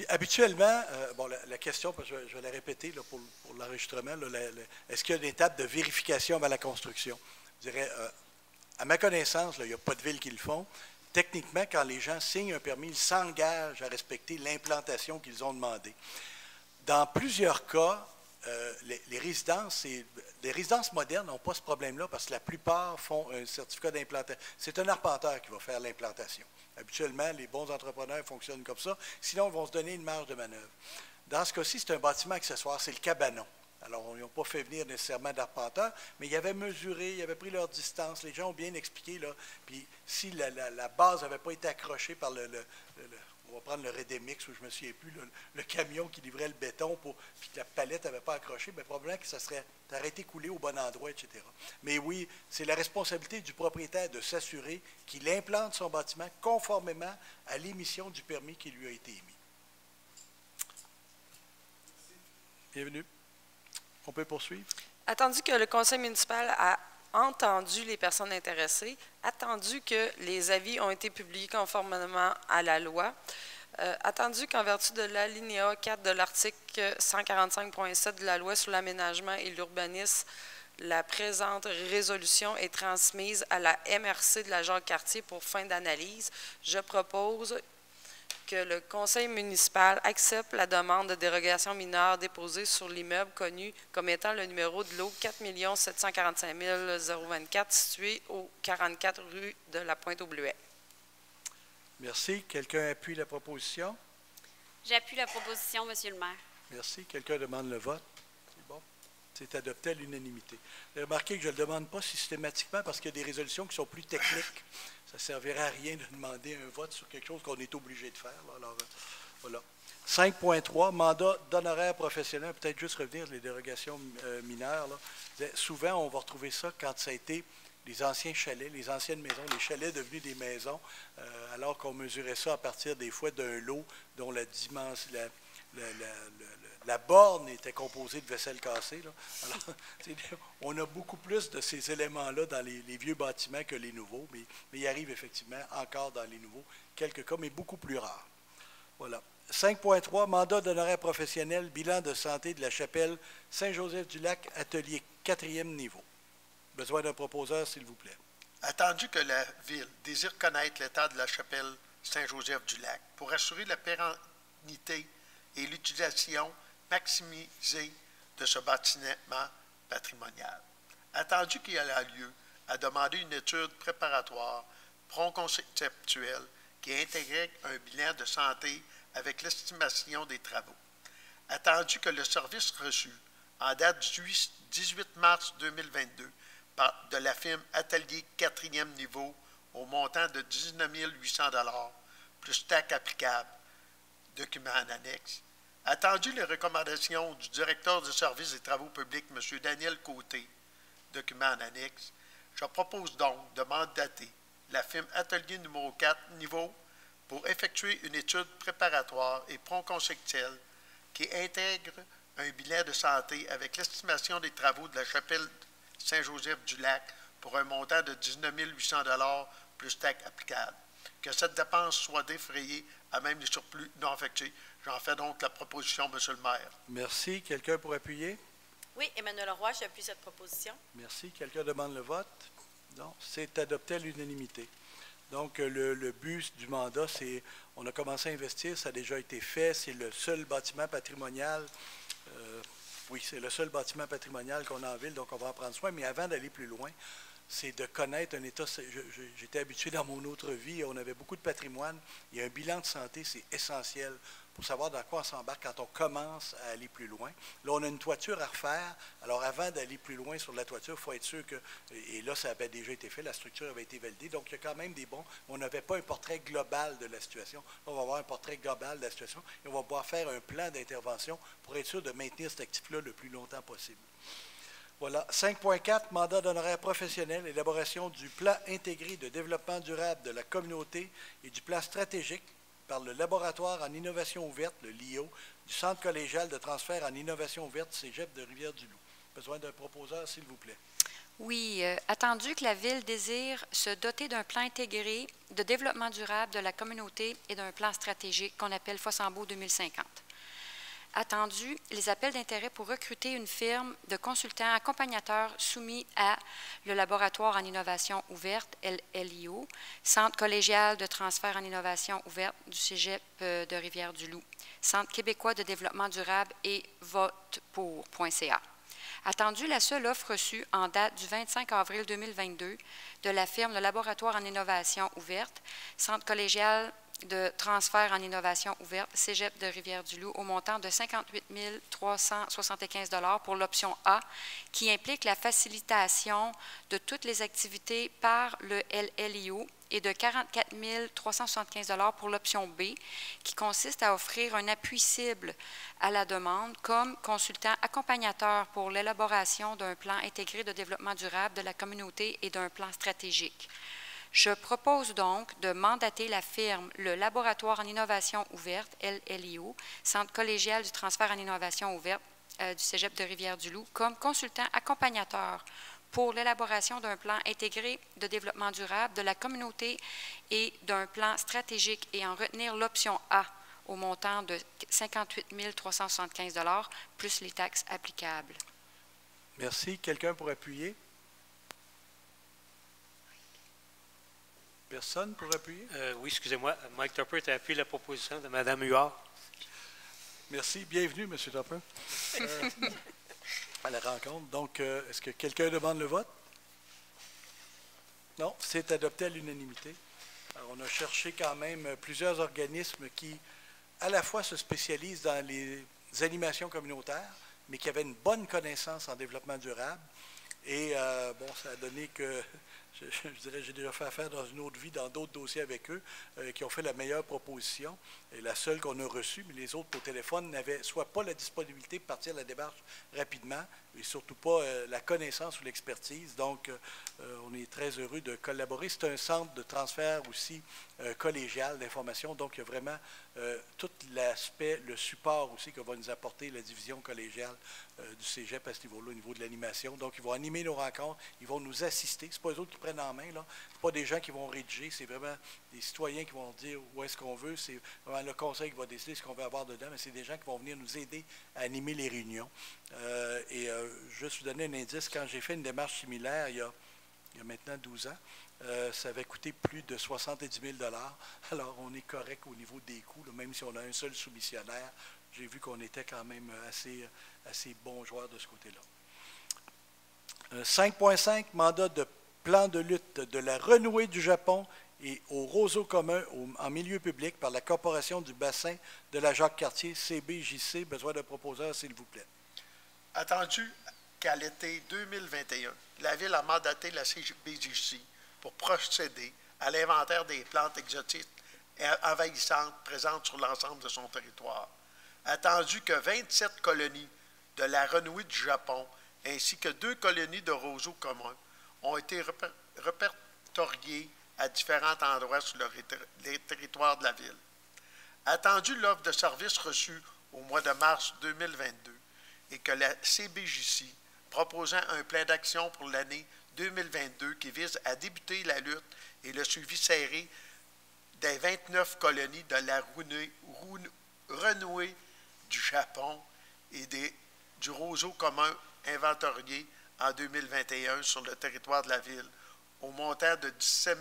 Habituellement, bon, la question, parce que je vais la répéter là, pour l'enregistrement, est-ce qu'il y a une étape de vérification avant la construction? Je dirais, à ma connaissance, là, il n'y a pas de villes qui le font. Techniquement, quand les gens signent un permis, ils s'engagent à respecter l'implantation qu'ils ont demandée. Dans plusieurs cas, les résidences modernes n'ont pas ce problème-là parce que la plupart font un certificat d'implantation. C'est un arpenteur qui va faire l'implantation. Habituellement, les bons entrepreneurs fonctionnent comme ça. Sinon, ils vont se donner une marge de manœuvre. Dans ce cas-ci, c'est un bâtiment accessoire, c'est le cabanon. Alors, ils n'ont pas fait venir nécessairement d'arpenteur, mais ils avaient mesuré, ils avaient pris leur distance. Les gens ont bien expliqué, là. Puis, si la base n'avait pas été accrochée par on va prendre le Redemix, où je ne me souviens plus, le camion qui livrait le béton, puis que la palette n'avait pas accroché, bien, probablement que ça serait arrêté couler au bon endroit, etc. Mais oui, c'est la responsabilité du propriétaire de s'assurer qu'il implante son bâtiment conformément à l'émission du permis qui lui a été émis. Bienvenue. On peut poursuivre? Attendu que le conseil municipal a entendu les personnes intéressées, attendu que les avis ont été publiés conformément à la loi, attendu qu'en vertu de l'alinéa 4 de l'article 145.7 de la loi sur l'aménagement et l'urbanisme, la présente résolution est transmise à la MRC de la Jacques-Cartier pour fin d'analyse. Je propose que le conseil municipal accepte la demande de dérogation mineure déposée sur l'immeuble connu comme étant le numéro de lot 4 745 024 situé au 44 rue de la Pointe-aux-Bleuets. Merci. Quelqu'un appuie la proposition? J'appuie la proposition, Monsieur le maire. Merci. Quelqu'un demande le vote? C'est bon. C'est adopté à l'unanimité. Vous avez remarqué que je ne le demande pas systématiquement parce qu'il y a des résolutions qui sont plus techniques. Ça ne servirait à rien de demander un vote sur quelque chose qu'on est obligé de faire. Là. Alors, voilà. 5.3, mandat d'honoraires professionnels. Peut-être juste revenir les dérogations mineures. Là. Souvent, on va retrouver ça quand ça a été les anciens chalets, les anciennes maisons, les chalets devenus des maisons, alors qu'on mesurait ça à partir des fois d'un lot dont la dimension, la borne était composée de vaisselle cassée. Là. Alors, on a beaucoup plus de ces éléments-là dans les vieux bâtiments que les nouveaux, mais il arrive effectivement encore dans les nouveaux, quelques cas, mais beaucoup plus rares. Voilà. 5.3, mandat d'honoraires professionnels, bilan de santé de la chapelle Saint-Joseph-du-Lac, atelier 4e niveau. Besoin d'un proposeur, s'il vous plaît. Attendu que la Ville désire connaître l'état de la chapelle Saint-Joseph-du-Lac pour assurer la pérennité et l'utilisation maximisée de ce bâtiment patrimonial. Attendu qu'il y a lieu à demander une étude préparatoire conceptuelle qui intégrait un bilan de santé avec l'estimation des travaux. Attendu que le service reçu en date du 18 mars 2022 de la firme Atelier 4e niveau au montant de 19 800 $ plus taxes applicables, document en annexe. Attendu les recommandations du directeur du service des travaux publics, M. Daniel Côté, document en annexe, Je propose donc de mandater la firme Atelier numéro 4 Niveau pour effectuer une étude préparatoire et proconceptuelle qui intègre un bilan de santé avec l'estimation des travaux de la chapelle Saint-Joseph-du-Lac pour un montant de 19 800 $ plus taxes applicables. Que cette dépense soit défrayée à même les surplus non affectés. J'en fais donc la proposition, M. le maire. Merci. Quelqu'un pour appuyer? Oui, Emmanuel Roy, j'appuie cette proposition. Merci. Quelqu'un demande le vote? Non. C'est adopté à l'unanimité. Donc, le but du mandat, c'est, on a commencé à investir, ça a déjà été fait, c'est le seul bâtiment patrimonial, oui, c'est le seul bâtiment patrimonial qu'on a en ville, donc on va en prendre soin, mais avant d'aller plus loin, c'est de connaître un état, j'étais habitué dans mon autre vie, on avait beaucoup de patrimoine, il y a un bilan de santé, c'est essentiel pour savoir dans quoi on s'embarque quand on commence à aller plus loin. Là, on a une toiture à refaire. Alors, avant d'aller plus loin sur la toiture, il faut être sûr que, et là, ça avait déjà été fait, la structure avait été validée, donc il y a quand même des bons, mais on n'avait pas un portrait global de la situation. Là, on va avoir un portrait global de la situation et on va pouvoir faire un plan d'intervention pour être sûr de maintenir cet actif-là le plus longtemps possible. Voilà. 5.4, mandat d'honoraires professionnels, élaboration du plan intégré de développement durable de la communauté et du plan stratégique par le laboratoire en innovation ouverte, le LIO, du Centre collégial de transfert en innovation ouverte, Cégep de Rivière-du-Loup. Besoin d'un proposeur, s'il vous plaît. Oui, attendu que la Ville désire se doter d'un plan intégré de développement durable de la communauté et d'un plan stratégique qu'on appelle Fossambeau 2050. Attendu les appels d'intérêt pour recruter une firme de consultants accompagnateurs soumis à le laboratoire en innovation ouverte, LIO, Centre collégial de transfert en innovation ouverte du Cégep de Rivière-du-Loup, Centre québécois de développement durable et votepour.ca. Attendu la seule offre reçue en date du 25 avril 2022 de la firme Le Laboratoire en innovation ouverte, Centre collégial de transfert en innovation ouverte, Cégep de Rivière-du-Loup, au montant de 58 375 $ pour l'option A, qui implique la facilitation de toutes les activités par le LLIO, et de 44 375 $ pour l'option B, qui consiste à offrir un appui cible à la demande comme consultant accompagnateur pour l'élaboration d'un plan intégré de développement durable de la communauté et d'un plan stratégique. Je propose donc de mandater la firme Le Laboratoire en innovation ouverte, LLIO, Centre collégial du transfert en innovation ouverte du Cégep de Rivière-du-Loup, comme consultant accompagnateur pour l'élaboration d'un plan intégré de développement durable de la communauté et d'un plan stratégique et en retenir l'option A au montant de 58 375 $ plus les taxes applicables. Merci. Quelqu'un pour appuyer? Personne pour appuyer? Oui, excusez-moi. Mike Tupper a appuyé la proposition de Mme Huard. Merci. Bienvenue, M. Tupper, à la rencontre. Donc, est-ce que quelqu'un demande le vote? Non, c'est adopté à l'unanimité. On a cherché quand même plusieurs organismes qui, à la fois, se spécialisent dans les animations communautaires, mais qui avaient une bonne connaissance en développement durable. Et, bon, ça a donné que... Je dirais, j'ai déjà fait affaire dans une autre vie, dans d'autres dossiers avec eux, qui ont fait la meilleure proposition. Et la seule qu'on a reçue, mais les autres au téléphone n'avaient soit pas la disponibilité de partir à la démarche rapidement, et surtout pas la connaissance ou l'expertise. Donc, on est très heureux de collaborer. C'est un centre de transfert aussi collégial d'information. Donc, il y a vraiment tout l'aspect, le support aussi que va nous apporter la division collégiale du Cégep à ce niveau-là, au niveau de l'animation. Donc, ils vont animer nos rencontres, ils vont nous assister. Ce n'est pas eux autres qui prennent en main, là. Ce n'est pas des gens qui vont rédiger, c'est vraiment des citoyens qui vont dire où est-ce qu'on veut. C'est vraiment le conseil qui va décider ce qu'on veut avoir dedans, mais c'est des gens qui vont venir nous aider à animer les réunions. Juste vous donner un indice, quand j'ai fait une démarche similaire il y a maintenant 12 ans, ça avait coûté plus de 70 000 $. Alors, on est correct au niveau des coûts, là, même si on a un seul soumissionnaire. J'ai vu qu'on était quand même assez bons joueurs de ce côté-là. 5.5, mandat de plan de lutte de la renouée du Japon et au roseau commun en milieu public par la Corporation du bassin de la Jacques-Cartier, CBJC. Besoin de proposeur, s'il vous plaît. Attendu qu'à l'été 2021, la Ville a mandaté la CBJC pour procéder à l'inventaire des plantes exotiques et envahissantes présentes sur l'ensemble de son territoire. Attendu que 27 colonies de la renouée du Japon ainsi que 2 colonies de roseaux communs ont été répertoriés à différents endroits sur les territoires de la Ville. Attendu l'offre de services reçue au mois de mars 2022 et que la CBJC proposant un plan d'action pour l'année 2022 qui vise à débuter la lutte et le suivi serré des 29 colonies de la renouée du Japon et du roseau commun inventorié en 2021 sur le territoire de la Ville au montant de 17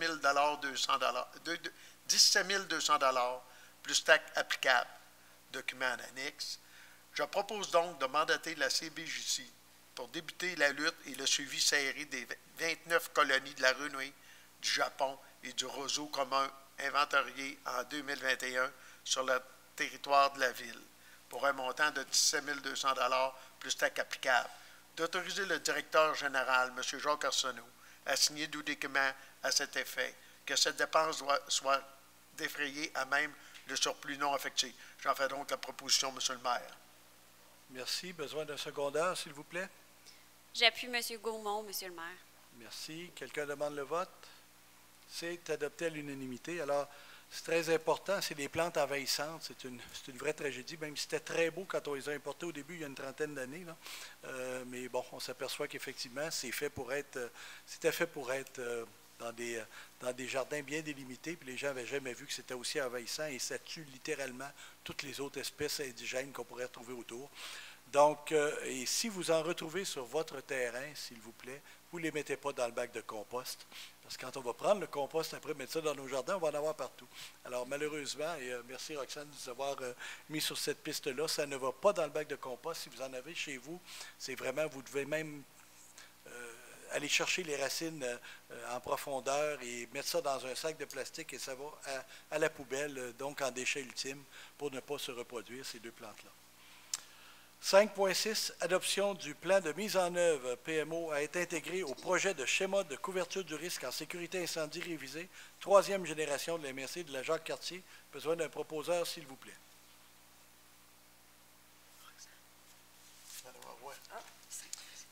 200 plus taxes applicables. Document en annexe. Je propose donc de mandater la CBJC pour débuter la lutte et le suivi serré des 29 colonies de la renouée du Japon et du roseau commun inventorié en 2021 sur le territoire de la Ville, pour un montant de 17 200 plus taxes applicables, d'autoriser le directeur général, M. Jacques Arsenault, à signer 2 documents à cet effet, que cette dépense soit défrayée à même le surplus non affecté. J'en fais donc la proposition, M. le maire. Merci. Besoin d'un secondaire, s'il vous plaît? J'appuie M. Gaumont, Monsieur le maire. Merci. Quelqu'un demande le vote? C'est adopté à l'unanimité. Alors, c'est très important. C'est des plantes envahissantes. C'est une vraie tragédie, même si c'était très beau quand on les a importés au début, il y a une trentaine d'années. Mais bon, on s'aperçoit qu'effectivement, c'était fait pour être dans des jardins bien délimités, puis les gens n'avaient jamais vu que c'était aussi envahissant, et ça tue littéralement toutes les autres espèces indigènes qu'on pourrait retrouver autour. Donc, et si vous en retrouvez sur votre terrain, s'il vous plaît, vous ne les mettez pas dans le bac de compost, parce que quand on va prendre le compost après, mettre ça dans nos jardins, on va en avoir partout. Alors, malheureusement, et merci Roxane de nous avoir mis sur cette piste-là, ça ne va pas dans le bac de compost. Si vous en avez chez vous, c'est vraiment, vous devez même aller chercher les racines en profondeur et mettre ça dans un sac de plastique et ça va à la poubelle, donc en déchet ultime, pour ne pas se reproduire ces 2 plantes-là. 5.6, adoption du plan de mise en œuvre PMO a été intégré au projet de schéma de couverture du risque en sécurité incendie révisé, 3e génération de la MRC de la Jacques-Cartier. Besoin d'un proposeur, s'il vous plaît.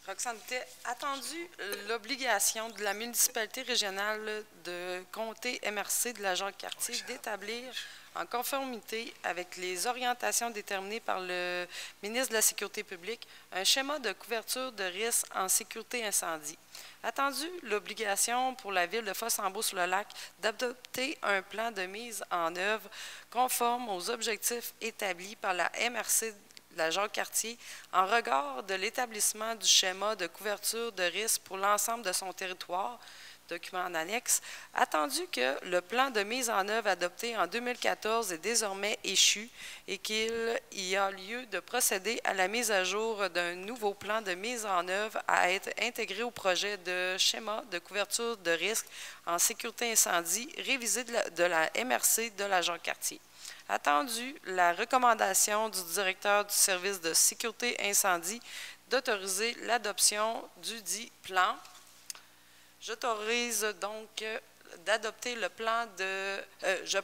Roxane Boutet, attendu l'obligation de la municipalité régionale de comté MRC de la Jacques-Cartier d'établir, en conformité avec les orientations déterminées par le ministre de la Sécurité publique, un schéma de couverture de risque en sécurité incendie. Attendu l'obligation pour la ville de Fossambeau-sur-le-Lac d'adopter un plan de mise en œuvre conforme aux objectifs établis par la MRC de la Jacques-Cartier en regard de l'établissement du schéma de couverture de risque pour l'ensemble de son territoire, document en annexe, attendu que le plan de mise en œuvre adopté en 2014 est désormais échu et qu'il y a lieu de procéder à la mise à jour d'un nouveau plan de mise en œuvre à être intégré au projet de schéma de couverture de risque en sécurité incendie révisé de la MRC de la Jacques-Cartier. Attendu la recommandation du directeur du service de sécurité incendie d'autoriser l'adoption du dit plan. J'autorise donc d'adopter le plan de... je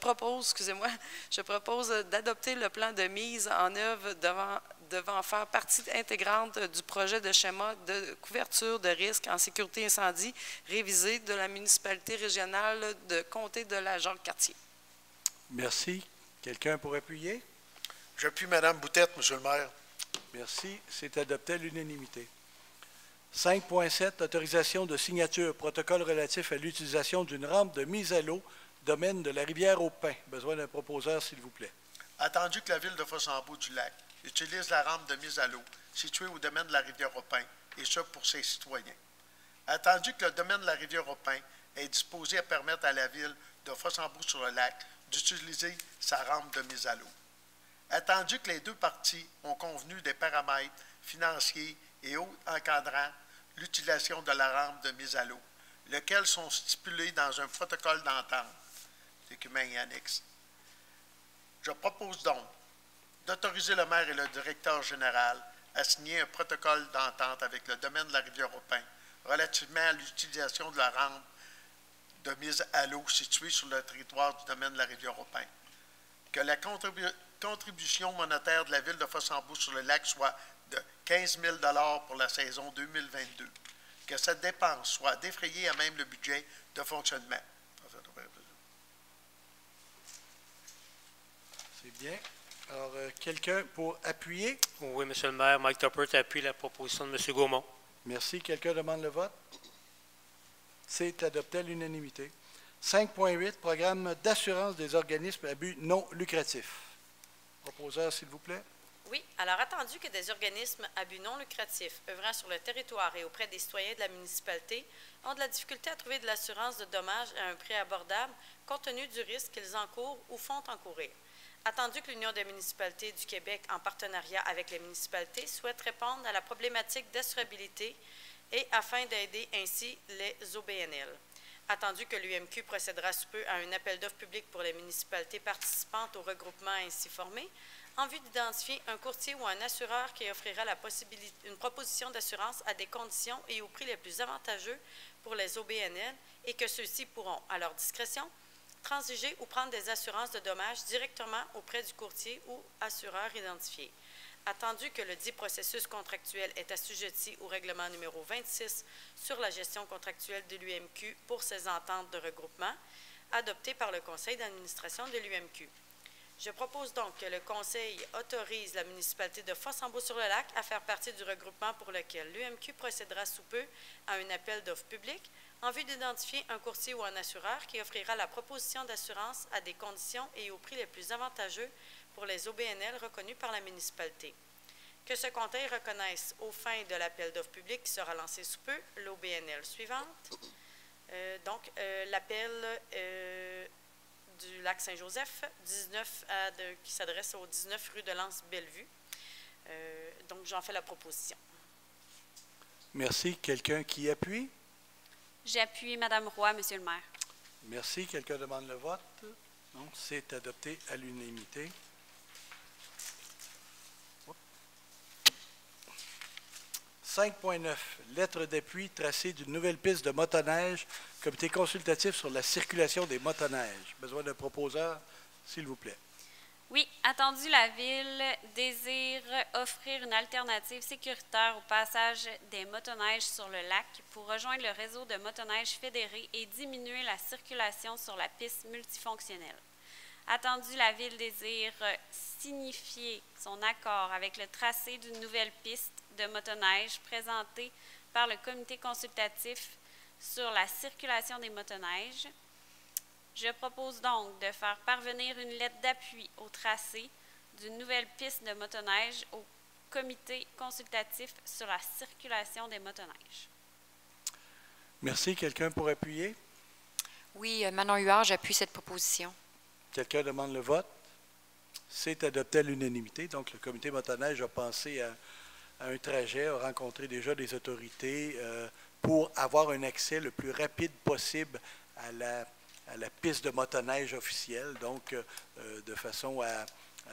propose d'adopter le plan de mise en œuvre devant faire partie intégrante du projet de schéma de couverture de risque en sécurité incendie révisé de la municipalité régionale de comté de la Jacques-Cartier. Merci. Quelqu'un pour appuyer? J'appuie Mme Boutette, M. le maire. Merci. C'est adopté à l'unanimité. 5.7, autorisation de signature, protocole relatif à l'utilisation d'une rampe de mise à l'eau, domaine de la rivière au Pin. Besoin d'un proposeur, s'il vous plaît. Attendu que la ville de Fossambeau-du-Lac utilise la rampe de mise à l'eau située au domaine de la rivière au Pin, et ce pour ses citoyens. Attendu que le domaine de la rivière au Pin est disposé à permettre à la ville de Fossambeau-sur-le-Lac d'utiliser sa rampe de mise à l'eau. Attendu que les 2 parties ont convenu des paramètres financiers et autres encadrant l'utilisation de la rampe de mise à l'eau, lesquels sont stipulés dans un protocole d'entente, document et annexe. Je propose donc d'autoriser le maire et le directeur général à signer un protocole d'entente avec le domaine de la rivière au Pin relativement à l'utilisation de la rampe de mise à l'eau située sur le territoire du domaine de la rivière au Pin. Que la contribution monétaire de la ville de Fossambeau-sur-le-Lac soit de 15 000 pour la saison 2022. que cette dépense soit défrayée à même le budget de fonctionnement. C'est bien. Alors, quelqu'un pour appuyer? Oui, Monsieur le maire, Mike Tuppert appuie la proposition de M. Gaumont. Merci. Quelqu'un demande le vote? C'est adopté à l'unanimité. 5.8, programme d'assurance des organismes à but non lucratif. Proposeur, s'il vous plaît. Oui. Alors, attendu que des organismes à but non lucratif œuvrant sur le territoire et auprès des citoyens de la municipalité ont de la difficulté à trouver de l'assurance de dommages à un prix abordable compte tenu du risque qu'ils encourent ou font encourir. Attendu que l'Union des municipalités du Québec, en partenariat avec les municipalités, souhaite répondre à la problématique d'assurabilité et afin d'aider ainsi les OBNL. Attendu que l'UMQ procédera sous peu à un appel d'offres public pour les municipalités participantes au regroupement ainsi formé, en vue d'identifier un courtier ou un assureur qui offrira une proposition d'assurance à des conditions et au prix les plus avantageux pour les OBNL et que ceux-ci pourront, à leur discrétion, transiger ou prendre des assurances de dommages directement auprès du courtier ou assureur identifié. Attendu que le dit processus contractuel est assujetti au règlement numéro 26 sur la gestion contractuelle de l'UMQ pour ses ententes de regroupement, adopté par le conseil d'administration de l'UMQ. Je propose donc que le conseil autorise la municipalité de Fossambeau-sur-le-Lac à faire partie du regroupement pour lequel l'UMQ procédera sous peu à un appel d'offres public en vue d'identifier un courtier ou un assureur qui offrira la proposition d'assurance à des conditions et au prix les plus avantageux pour les OBNL reconnus par la municipalité. Que ce conseil reconnaisse aux fins de l'appel d'offres public qui sera lancé sous peu l'OBNL suivante. L'appel du lac Saint-Joseph, qui s'adresse au 19 rue de Lens-Bellevue. Donc, j'en fais la proposition. Merci. Quelqu'un qui appuie? J'appuie Mme Roy, Monsieur le maire. Merci. Quelqu'un demande le vote? Non, c'est adopté à l'unanimité. 5.9, lettre d'appui tracée d'une nouvelle piste de motoneige, comité consultatif sur la circulation des motoneiges. Besoin d'un proposeur, s'il vous plaît. Oui, attendu, la Ville désire offrir une alternative sécuritaire au passage des motoneiges sur le lac pour rejoindre le réseau de motoneige fédéré et diminuer la circulation sur la piste multifonctionnelle. Attendu, la Ville désire signifier son accord avec le tracé d'une nouvelle piste de motoneige présentée par le comité consultatif sur la circulation des motoneiges. Je propose donc de faire parvenir une lettre d'appui au tracé d'une nouvelle piste de motoneige au comité consultatif sur la circulation des motoneiges. Merci. Quelqu'un pour appuyer? Oui, Manon Huard, j'appuie cette proposition. Quelqu'un demande le vote? C'est adopté à l'unanimité. Donc, le comité motoneige a pensé à un trajet, a rencontré déjà des autorités pour avoir un accès le plus rapide possible à la piste de motoneige officielle, donc de façon à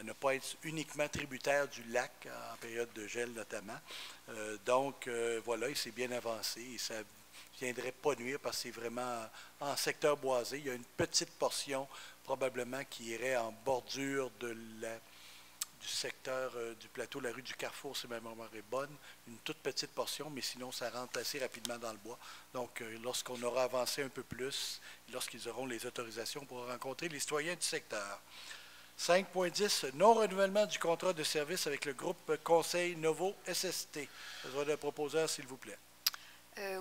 ne pas être uniquement tributaire du lac en période de gel notamment. Voilà, il s'est bien avancé et ça ne viendrait pas nuire parce que c'est vraiment en secteur boisé. Il y a une petite portion probablement qui irait en bordure du secteur du plateau, la rue du Carrefour, si ma mémoire est bonne, une toute petite portion, mais sinon, ça rentre assez rapidement dans le bois. Donc, lorsqu'on aura avancé un peu plus, lorsqu'ils auront les autorisations pour rencontrer les citoyens du secteur. 5.10, non-renouvellement du contrat de service avec le groupe Conseil Novo SST. Besoin d'un proposeur, s'il vous plaît.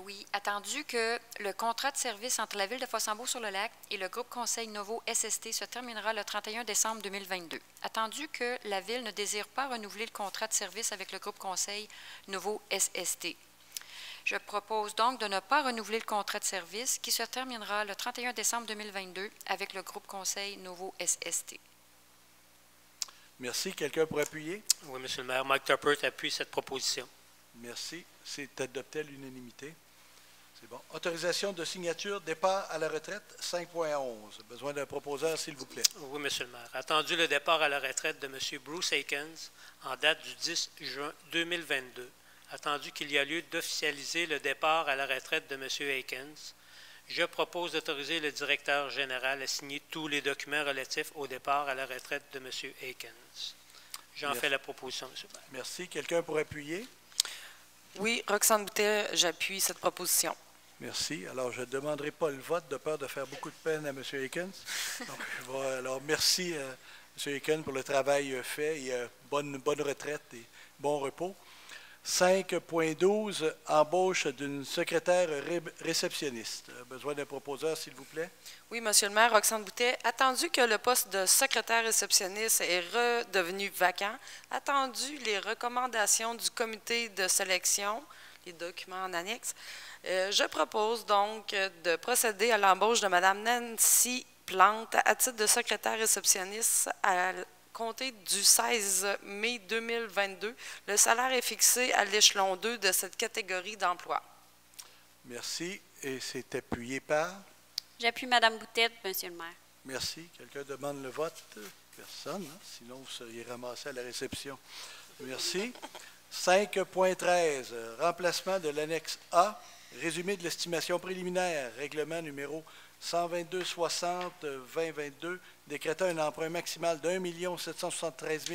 Oui, attendu que le contrat de service entre la Ville de Fossambeau-sur-le-Lac et le groupe Conseil Novo SST se terminera le 31 décembre 2022. Attendu que la Ville ne désire pas renouveler le contrat de service avec le groupe Conseil Novo SST. Je propose donc de ne pas renouveler le contrat de service qui se terminera le 31 décembre 2022 avec le groupe Conseil Novo SST. Merci. Quelqu'un pour appuyer? Oui, Monsieur le maire, Mike Tuppert appuie cette proposition. Merci. C'est adopté à l'unanimité. C'est bon. Autorisation de signature, départ à la retraite, 5.11. Besoin d'un proposeur, s'il vous plaît. Oui, Monsieur le maire. Attendu le départ à la retraite de M. Bruce Aikens en date du 10 juin 2022. Attendu qu'il y a lieu d'officialiser le départ à la retraite de M. Aikens, je propose d'autoriser le directeur général à signer tous les documents relatifs au départ à la retraite de M. Aikens. J'en fais la proposition, M. le maire. Merci. Quelqu'un pour appuyer? Oui, Roxane Boutet, j'appuie cette proposition. Merci. Alors, je ne demanderai pas le vote de peur de faire beaucoup de peine à M. Aikens. Donc, alors, merci M. Aikens pour le travail fait et bonne retraite et bon repos. 5.12, embauche d'une secrétaire réceptionniste. Besoin d'un proposeur, s'il vous plaît? Oui, Monsieur le maire, Roxane Boutet, attendu que le poste de secrétaire réceptionniste est redevenu vacant, attendu les recommandations du comité de sélection, les documents en annexe, je propose donc de procéder à l'embauche de Mme Nancy Plante à titre de secrétaire réceptionniste à compter du 16 mai 2022. Le salaire est fixé à l'échelon 2 de cette catégorie d'emploi. Merci. Et c'est appuyé par? J'appuie Mme Boutet, Monsieur le maire. Merci. Quelqu'un demande le vote? Personne, hein? Sinon vous seriez ramassé à la réception. Merci. 5.13, remplacement de l'annexe A, résumé de l'estimation préliminaire, règlement numéro 122-60-2022, décrétant un emprunt maximal d'1 773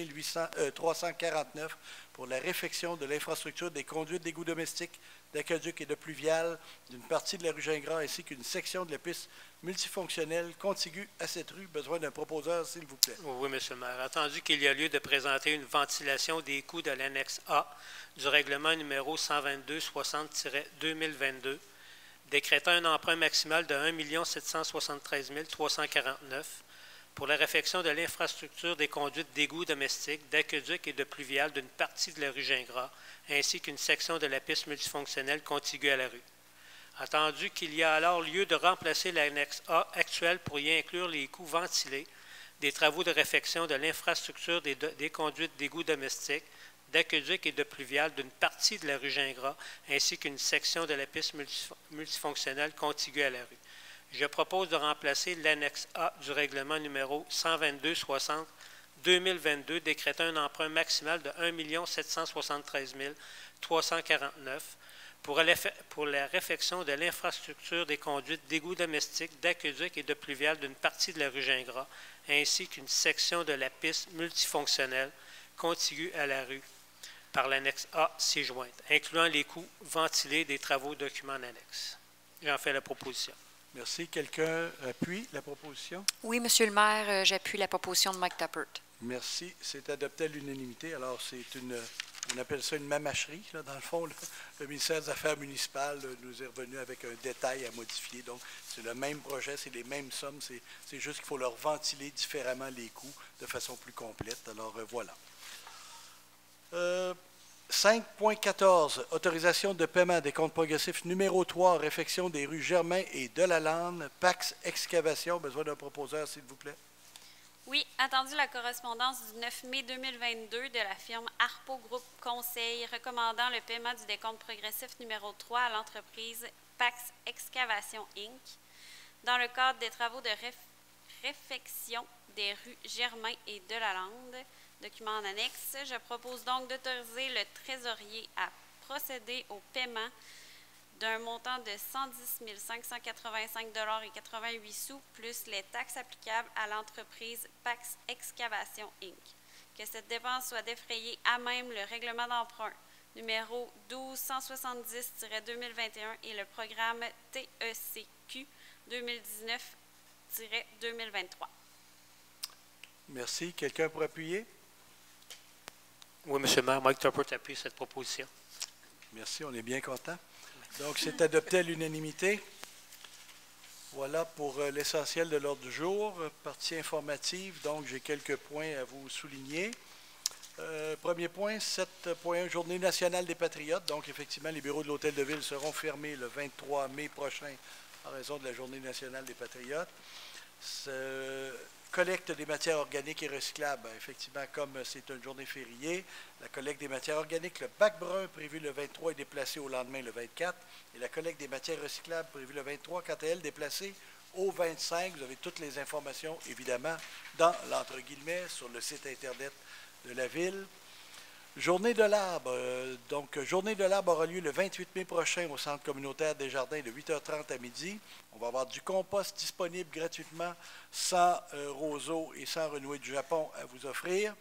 349 pour la réfection de l'infrastructure des conduites d'égouts domestiques, d'aqueduc et de pluviales d'une partie de la rue Gingras ainsi qu'une section de la piste multifonctionnelle contiguë à cette rue. Besoin d'un proposeur, s'il vous plaît. Oui, M. le maire. Attendu qu'il y a lieu de présenter une ventilation des coûts de l'annexe A du règlement numéro 122-60-2022, décrétant un emprunt maximal de 1 773 349 pour la réfection de l'infrastructure des conduites d'égouts domestiques, d'aqueduc et de pluviales d'une partie de la rue Gingras, ainsi qu'une section de la piste multifonctionnelle contiguë à la rue. Attendu qu'il y a alors lieu de remplacer l'annexe A actuelle pour y inclure les coûts ventilés des travaux de réfection de l'infrastructure des conduites d'égouts domestiques, d'aqueduc et de pluviales d'une partie de la rue Gingras, ainsi qu'une section de la piste multifonctionnelle contiguë à la rue. Je propose de remplacer l'annexe A du règlement numéro 122-60-2022, décrétant un emprunt maximal de 1 773 349 pour la réfection de l'infrastructure des conduites d'égouts domestiques, d'aqueduc et de pluviales d'une partie de la rue Gingras, ainsi qu'une section de la piste multifonctionnelle contiguë à la rue par l'annexe A ci-jointe, incluant les coûts ventilés des travaux documents en annexe. J'en fais la proposition. Merci. Quelqu'un appuie la proposition? Oui, Monsieur le maire, j'appuie la proposition de Mike Tappert. Merci. C'est adopté à l'unanimité. Alors, c'est on appelle ça une mamacherie, là, dans le fond. Là. Le ministère des Affaires municipales nous est revenu avec un détail à modifier. Donc, c'est le même projet, c'est les mêmes sommes. C'est juste qu'il faut leur ventiler différemment les coûts de façon plus complète. Alors, voilà. 5.14, autorisation de paiement des comptes progressifs numéro 3, réfection des rues Germain et Delalande, Pax Excavation. Besoin d'un proposeur, s'il vous plaît. Oui, attendu la correspondance du 9 mai 2022 de la firme Arpo Group Conseil recommandant le paiement du décompte progressif numéro 3 à l'entreprise Pax Excavation Inc. dans le cadre des travaux de réfection des rues Germain et Delalande. Document en annexe, je propose donc d'autoriser le trésorier à procéder au paiement d'un montant de 110 585,88 $ plus les taxes applicables à l'entreprise Pax Excavation Inc. Que cette dépense soit défrayée à même le règlement d'emprunt numéro 1270-2021 et le programme TECQ 2019-2023. Merci. Quelqu'un pour appuyer? Oui, M. le maire, Mike Tappert appuie cette proposition. Merci, on est bien content. Donc, c'est adopté à l'unanimité. Voilà pour l'essentiel de l'ordre du jour. Partie informative, donc j'ai quelques points à vous souligner. Premier point, 7.1, Journée nationale des Patriotes. Donc, effectivement, les bureaux de l'Hôtel de Ville seront fermés le 23 mai prochain en raison de la Journée nationale des Patriotes. Collecte des matières organiques et recyclables. Effectivement, comme c'est une journée fériée, la collecte des matières organiques, le bac brun prévu le 23 est déplacé au lendemain le 24 et la collecte des matières recyclables prévue le 23, quant à elle, déplacée au 25. Vous avez toutes les informations, évidemment, dans l'entre guillemets, sur le site Internet de la Ville. Journée de l'arbre. Donc, Journée de l'arbre aura lieu le 28 mai prochain au Centre communautaire des Jardins de 8h30 à midi. On va avoir du compost disponible gratuitement, sans roseau et sans renouer du Japon à vous offrir.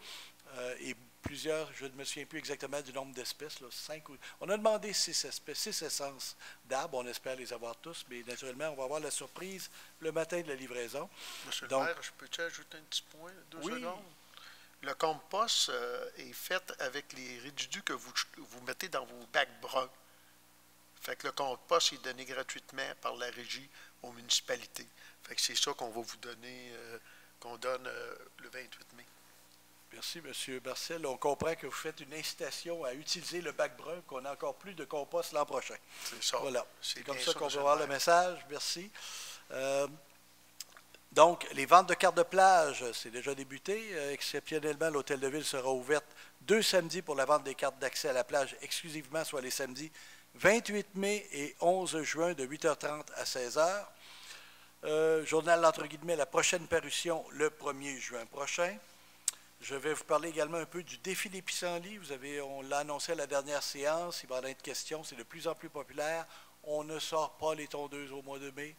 Et plusieurs, je ne me souviens plus exactement du nombre d'espèces, 5 ou... On a demandé 6 espèces, 6 essences d'arbres, on espère les avoir tous, mais naturellement, on va avoir la surprise le matin de la livraison. Monsieur Donc, le maire, je peux-tu ajouter un petit point, 2 oui. secondes? Le compost est fait avec les résidus que vous mettez dans vos bacs bruns. Fait que le compost est donné gratuitement par la régie aux municipalités. Fait que c'est ça qu'on va vous donner, qu'on donne le 28 mai. Merci, M. Barcel. On comprend que vous faites une incitation à utiliser le bac brun, qu'on a encore plus de compost l'an prochain. C'est ça. Voilà. C'est comme bien ça qu'on monsieur va voir maire. le message. Merci. Donc, les ventes de cartes de plage, c'est déjà débuté. Exceptionnellement, l'Hôtel de Ville sera ouverte 2 samedis pour la vente des cartes d'accès à la plage exclusivement, soit les samedis 28 mai et 11 juin de 8h30 à 16h. Journal entre guillemets, la prochaine parution le 1er juin prochain. Je vais vous parler également un peu du défi des pissenlits. On l'a annoncé à la dernière séance, il va en être question, c'est de plus en plus populaire. On ne sort pas les tondeuses au mois de mai.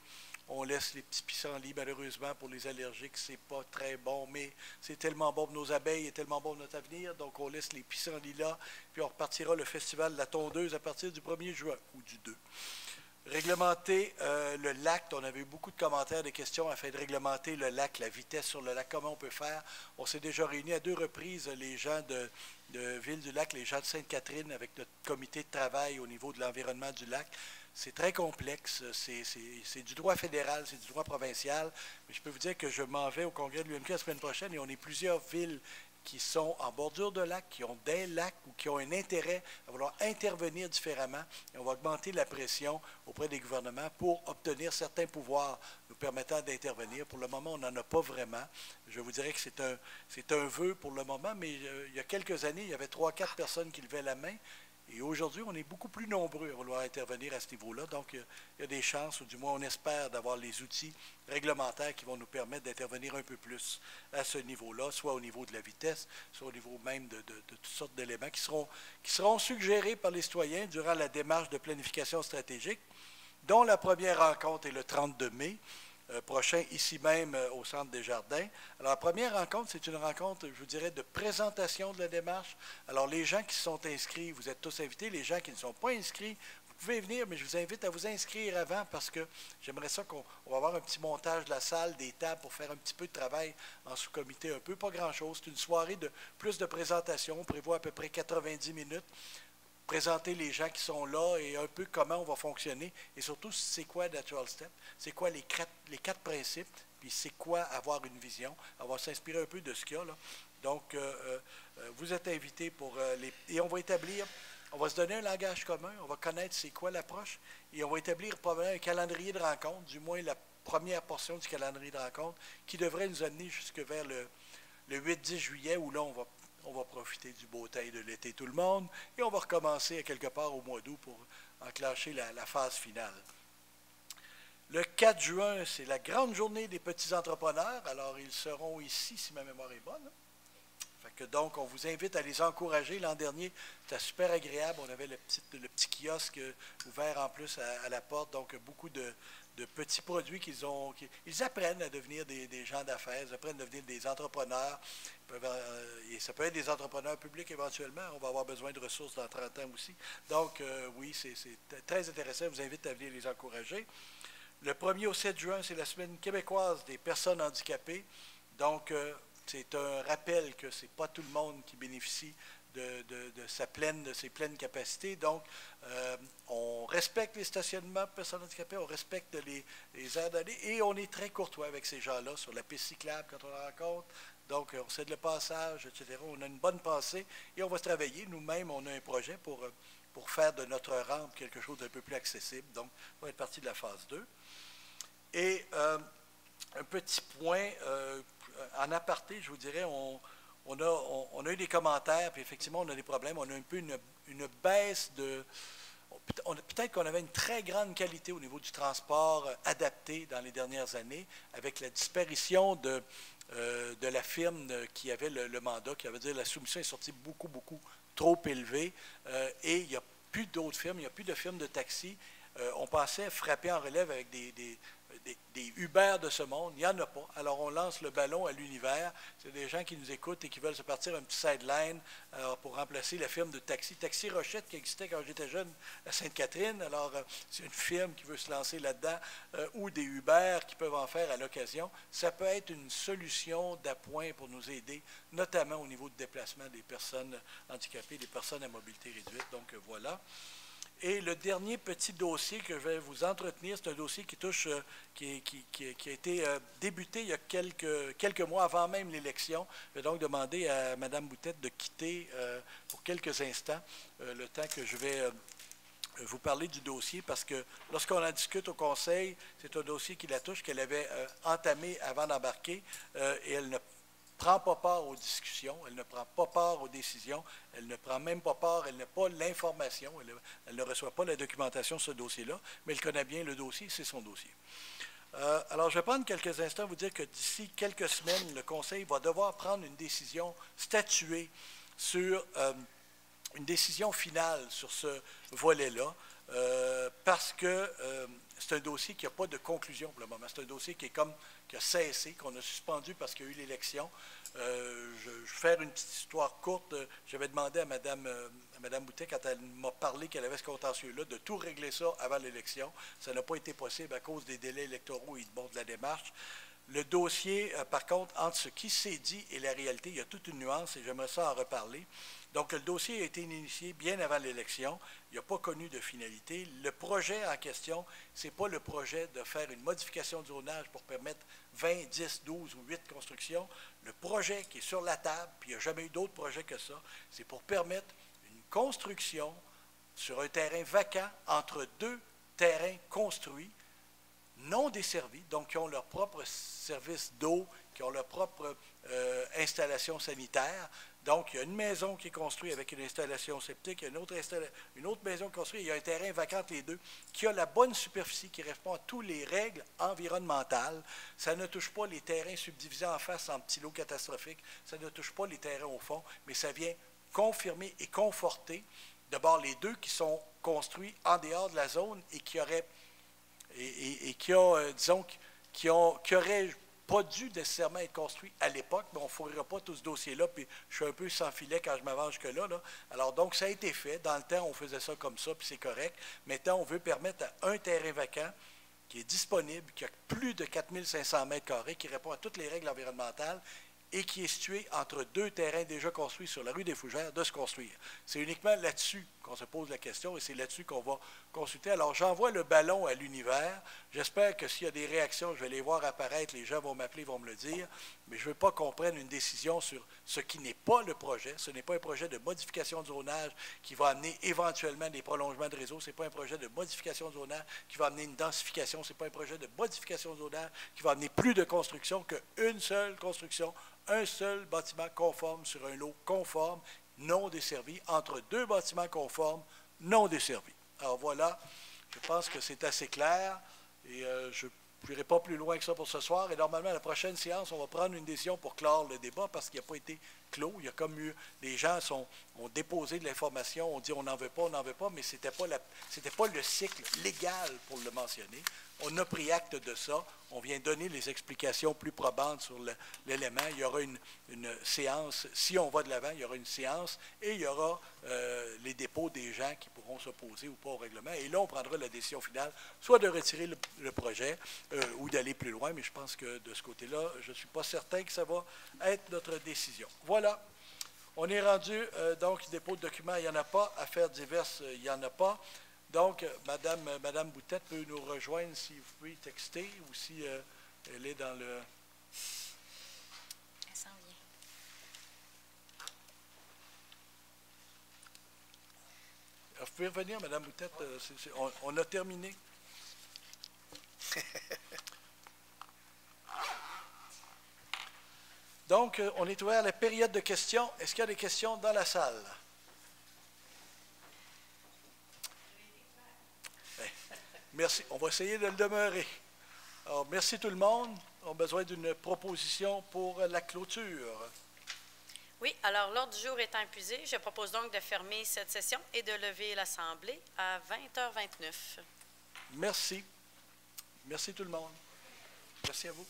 On laisse les petits pissenlits, malheureusement, pour les allergiques. C'est pas très bon, mais c'est tellement bon pour nos abeilles et tellement bon pour notre avenir. Donc, on laisse les pissenlits là, puis on repartira le festival de la tondeuse à partir du 1er juin ou du 2. Réglementer le lac, on avait eu beaucoup de commentaires, des questions afin de réglementer le lac, la vitesse sur le lac, comment on peut faire. On s'est déjà réunis à 2 reprises, les gens de Ville-du-Lac, les gens de Sainte-Catherine, avec notre comité de travail au niveau de l'environnement du lac. C'est très complexe, c'est du droit fédéral, c'est du droit provincial, mais je peux vous dire que je m'en vais au congrès de l'UMQ la semaine prochaine et on est plusieurs villes qui sont en bordure de lac, qui ont des lacs ou qui ont un intérêt à vouloir intervenir différemment. Et on va augmenter la pression auprès des gouvernements pour obtenir certains pouvoirs nous permettant d'intervenir. Pour le moment, on n'en a pas vraiment. Je vous dirais que c'est un vœu pour le moment, mais il y a quelques années, il y avait 3-4 personnes qui levaient la main. Et aujourd'hui, on est beaucoup plus nombreux à vouloir intervenir à ce niveau-là. Donc, il y a des chances, ou du moins on espère, d'avoir les outils réglementaires qui vont nous permettre d'intervenir un peu plus à ce niveau-là, soit au niveau de la vitesse, soit au niveau même de toutes sortes d'éléments qui seront suggérés par les citoyens durant la démarche de planification stratégique, dont la première rencontre est le 32 mai. Prochain, ici même au Centre des Jardins. Alors, la première rencontre, c'est une rencontre, je vous dirais, de présentation de la démarche. Alors, les gens qui sont inscrits, vous êtes tous invités. Les gens qui ne sont pas inscrits, vous pouvez venir, mais je vous invite à vous inscrire avant parce que j'aimerais ça qu'on va avoir un petit montage de la salle, des tables pour faire un petit peu de travail en sous-comité, un peu, pas grand-chose. C'est une soirée de plus de présentation. On prévoit à peu près 90 minutes. Présenter les gens qui sont là et un peu comment on va fonctionner et surtout c'est quoi Natural Step, c'est quoi les 4 principes, puis c'est quoi avoir une vision. On va s'inspirer un peu de ce qu'il y a là. Donc, vous êtes invités pour et on va se donner un langage commun, on va connaître c'est quoi l'approche et on va établir probablement un calendrier de rencontre, du moins la première portion du calendrier de rencontre qui devrait nous amener jusque vers le 8-10 juillet où là on va profiter du beau temps et de l'été tout le monde et on va recommencer à quelque part au mois d'août pour enclencher la phase finale. Le 4 juin, c'est la grande journée des petits entrepreneurs. Alors, ils seront ici, si ma mémoire est bonne. Fait que donc, on vous invite à les encourager. L'an dernier, c'était super agréable. On avait le petit kiosque ouvert en plus à la porte. Donc, beaucoup de petits produits ils apprennent à devenir des gens d'affaires, ils apprennent à devenir des entrepreneurs. Et ça peut être des entrepreneurs publics éventuellement. On va avoir besoin de ressources dans 30 ans aussi. Donc, oui, c'est très intéressant. Je vous invite à venir les encourager. Le 1er au 7 juin, c'est la semaine québécoise des personnes handicapées. Donc, c'est un rappel que ce n'est pas tout le monde qui bénéficie de ses pleines capacités. Donc, on respecte les stationnements de personnes handicapées, on respecte les aires d'aller et on est très courtois avec ces gens-là sur la piste cyclable quand on la rencontre. Donc, on cède le passage, etc. On a une bonne pensée et on va se travailler. Nous-mêmes, on a un projet pour faire de notre rampe quelque chose d'un peu plus accessible. Donc, on va être partie de la phase 2. Et un petit point, en aparté, je vous dirais, on a eu des commentaires, puis effectivement, on a des problèmes. On a un peu une baisse de... Peut-être qu'on avait une très grande qualité au niveau du transport adapté dans les dernières années, avec la disparition de la firme qui avait le mandat, qui veut dire la soumission est sortie beaucoup trop élevée, et il n'y a plus d'autres firmes, il n'y a plus de firmes de taxi. On pensait frapper en relève avec des Uber de ce monde. Il n'y en a pas. Alors, on lance le ballon à l'univers. C'est des gens qui nous écoutent et qui veulent se partir un petit sideline pour remplacer la firme de taxi. Taxi Rochette qui existait quand j'étais jeune à Sainte-Catherine. Alors, c'est une firme qui veut se lancer là-dedans ou des Uber qui peuvent en faire à l'occasion. Ça peut être une solution d'appoint pour nous aider, notamment au niveau de déplacement des personnes handicapées, des personnes à mobilité réduite. Donc, voilà. Et le dernier petit dossier que je vais vous entretenir, c'est un dossier qui touche, qui a été débuté il y a quelques mois avant même l'élection. Je vais donc demander à Mme Boutette de quitter pour quelques instants le temps que je vais vous parler du dossier, parce que lorsqu'on en discute au Conseil, c'est un dossier qui la touche, qu'elle avait entamé avant d'embarquer, et elle ne prend pas part aux discussions, elle ne prend pas part aux décisions, elle ne prend même pas part, elle n'a pas l'information, elle ne reçoit pas la documentation sur ce dossier-là, mais elle connaît bien le dossier, c'est son dossier. Alors, je vais prendre quelques instants vous dire que d'ici quelques semaines, le Conseil va devoir prendre une décision, statuer sur une décision finale sur ce volet-là, parce que c'est un dossier qui n'a pas de conclusion pour le moment. C'est un dossier qui a cessé, qu'on a suspendu parce qu'il y a eu l'élection. Je vais faire une petite histoire courte. J'avais demandé à Mme Boutet, quand elle m'a parlé qu'elle avait ce contentieux-là, de tout régler ça avant l'élection. Ça n'a pas été possible à cause des délais électoraux et de la démarche. Le dossier, par contre, entre ce qui s'est dit et la réalité, il y a toute une nuance et j'aimerais ça en reparler. Donc, le dossier a été initié bien avant l'élection. Il n'a pas connu de finalité. Le projet en question, ce n'est pas le projet de faire une modification du zonage pour permettre 20, 10, 12 ou 8 constructions. Le projet qui est sur la table, puis il n'y a jamais eu d'autre projet que ça, c'est pour permettre une construction sur un terrain vacant entre deux terrains construits, non desservis, donc qui ont leur propre service d'eau, qui ont leur propre installation sanitaire. Donc, il y a une maison qui est construite avec une installation septique, il y a une autre maison construite, il y a un terrain vacant entre les deux, qui a la bonne superficie, qui répond à toutes les règles environnementales. Ça ne touche pas les terrains subdivisés en face en petits lots catastrophiques, ça ne touche pas les terrains au fond, mais ça vient confirmer et conforter d'abord les deux qui sont construits en dehors de la zone et qui auraient qui auraient pas dû nécessairement être construit à l'époque, mais on ne fourrira pas tout ce dossier-là, puis je suis un peu sans filet quand je m'avance jusque-là. Alors, donc, ça a été fait. Dans le temps, on faisait ça comme ça, puis c'est correct. Maintenant, on veut permettre à un terrain vacant qui est disponible, qui a plus de 4500 mètres carrés, qui répond à toutes les règles environnementales et qui est situé entre deux terrains déjà construits sur la rue des Fougères, de se construire. C'est uniquement là-dessus qu'on se pose la question et c'est là-dessus qu'on va consulter. Alors, j'envoie le ballon à l'univers. J'espère que s'il y a des réactions, je vais les voir apparaître. Les gens vont m'appeler, vont me le dire. Mais je ne veux pas qu'on prenne une décision sur ce qui n'est pas le projet. Ce n'est pas un projet de modification de zonage qui va amener éventuellement des prolongements de réseau. Ce n'est pas un projet de modification de zonage qui va amener une densification. Ce n'est pas un projet de modification de zonage qui va amener plus de construction qu'une seule construction, un seul bâtiment conforme sur un lot conforme, non desservi, entre deux bâtiments conformes, non desservis. Alors voilà, je pense que c'est assez clair et je n'irai pas plus loin que ça pour ce soir. Et normalement, à la prochaine séance, on va prendre une décision pour clore le débat parce qu'il n'a pas été clos. Il y a comme eu, les gens ont déposé de l'information, on dit on n'en veut pas, mais ce n'était pas le cycle légal pour le mentionner. On a pris acte de ça. On vient donner les explications plus probantes sur l'élément. Il y aura une séance. Si on va de l'avant, il y aura une séance et il y aura les dépôts des gens qui pourront s'opposer ou pas au règlement. Et là, on prendra la décision finale, soit de retirer le projet ou d'aller plus loin. Mais je pense que de ce côté-là, je ne suis pas certain que ça va être notre décision. Voilà. On est rendu, donc, dépôt de documents, il n'y en a pas. Affaires diverses, il n'y en a pas. Donc, Madame Boutette peut nous rejoindre si vous pouvez texter ou si elle est dans le... Elle s'en vient. Alors, vous pouvez revenir, Madame Boutette, on a terminé. Donc, on est ouvert à la période de questions. Est-ce qu'il y a des questions dans la salle? Merci. On va essayer de le demeurer. Alors, merci tout le monde. On a besoin d'une proposition pour la clôture. Oui, alors l'ordre du jour étant épuisé, je propose donc de fermer cette session et de lever l'Assemblée à 20h29. Merci. Merci tout le monde. Merci à vous.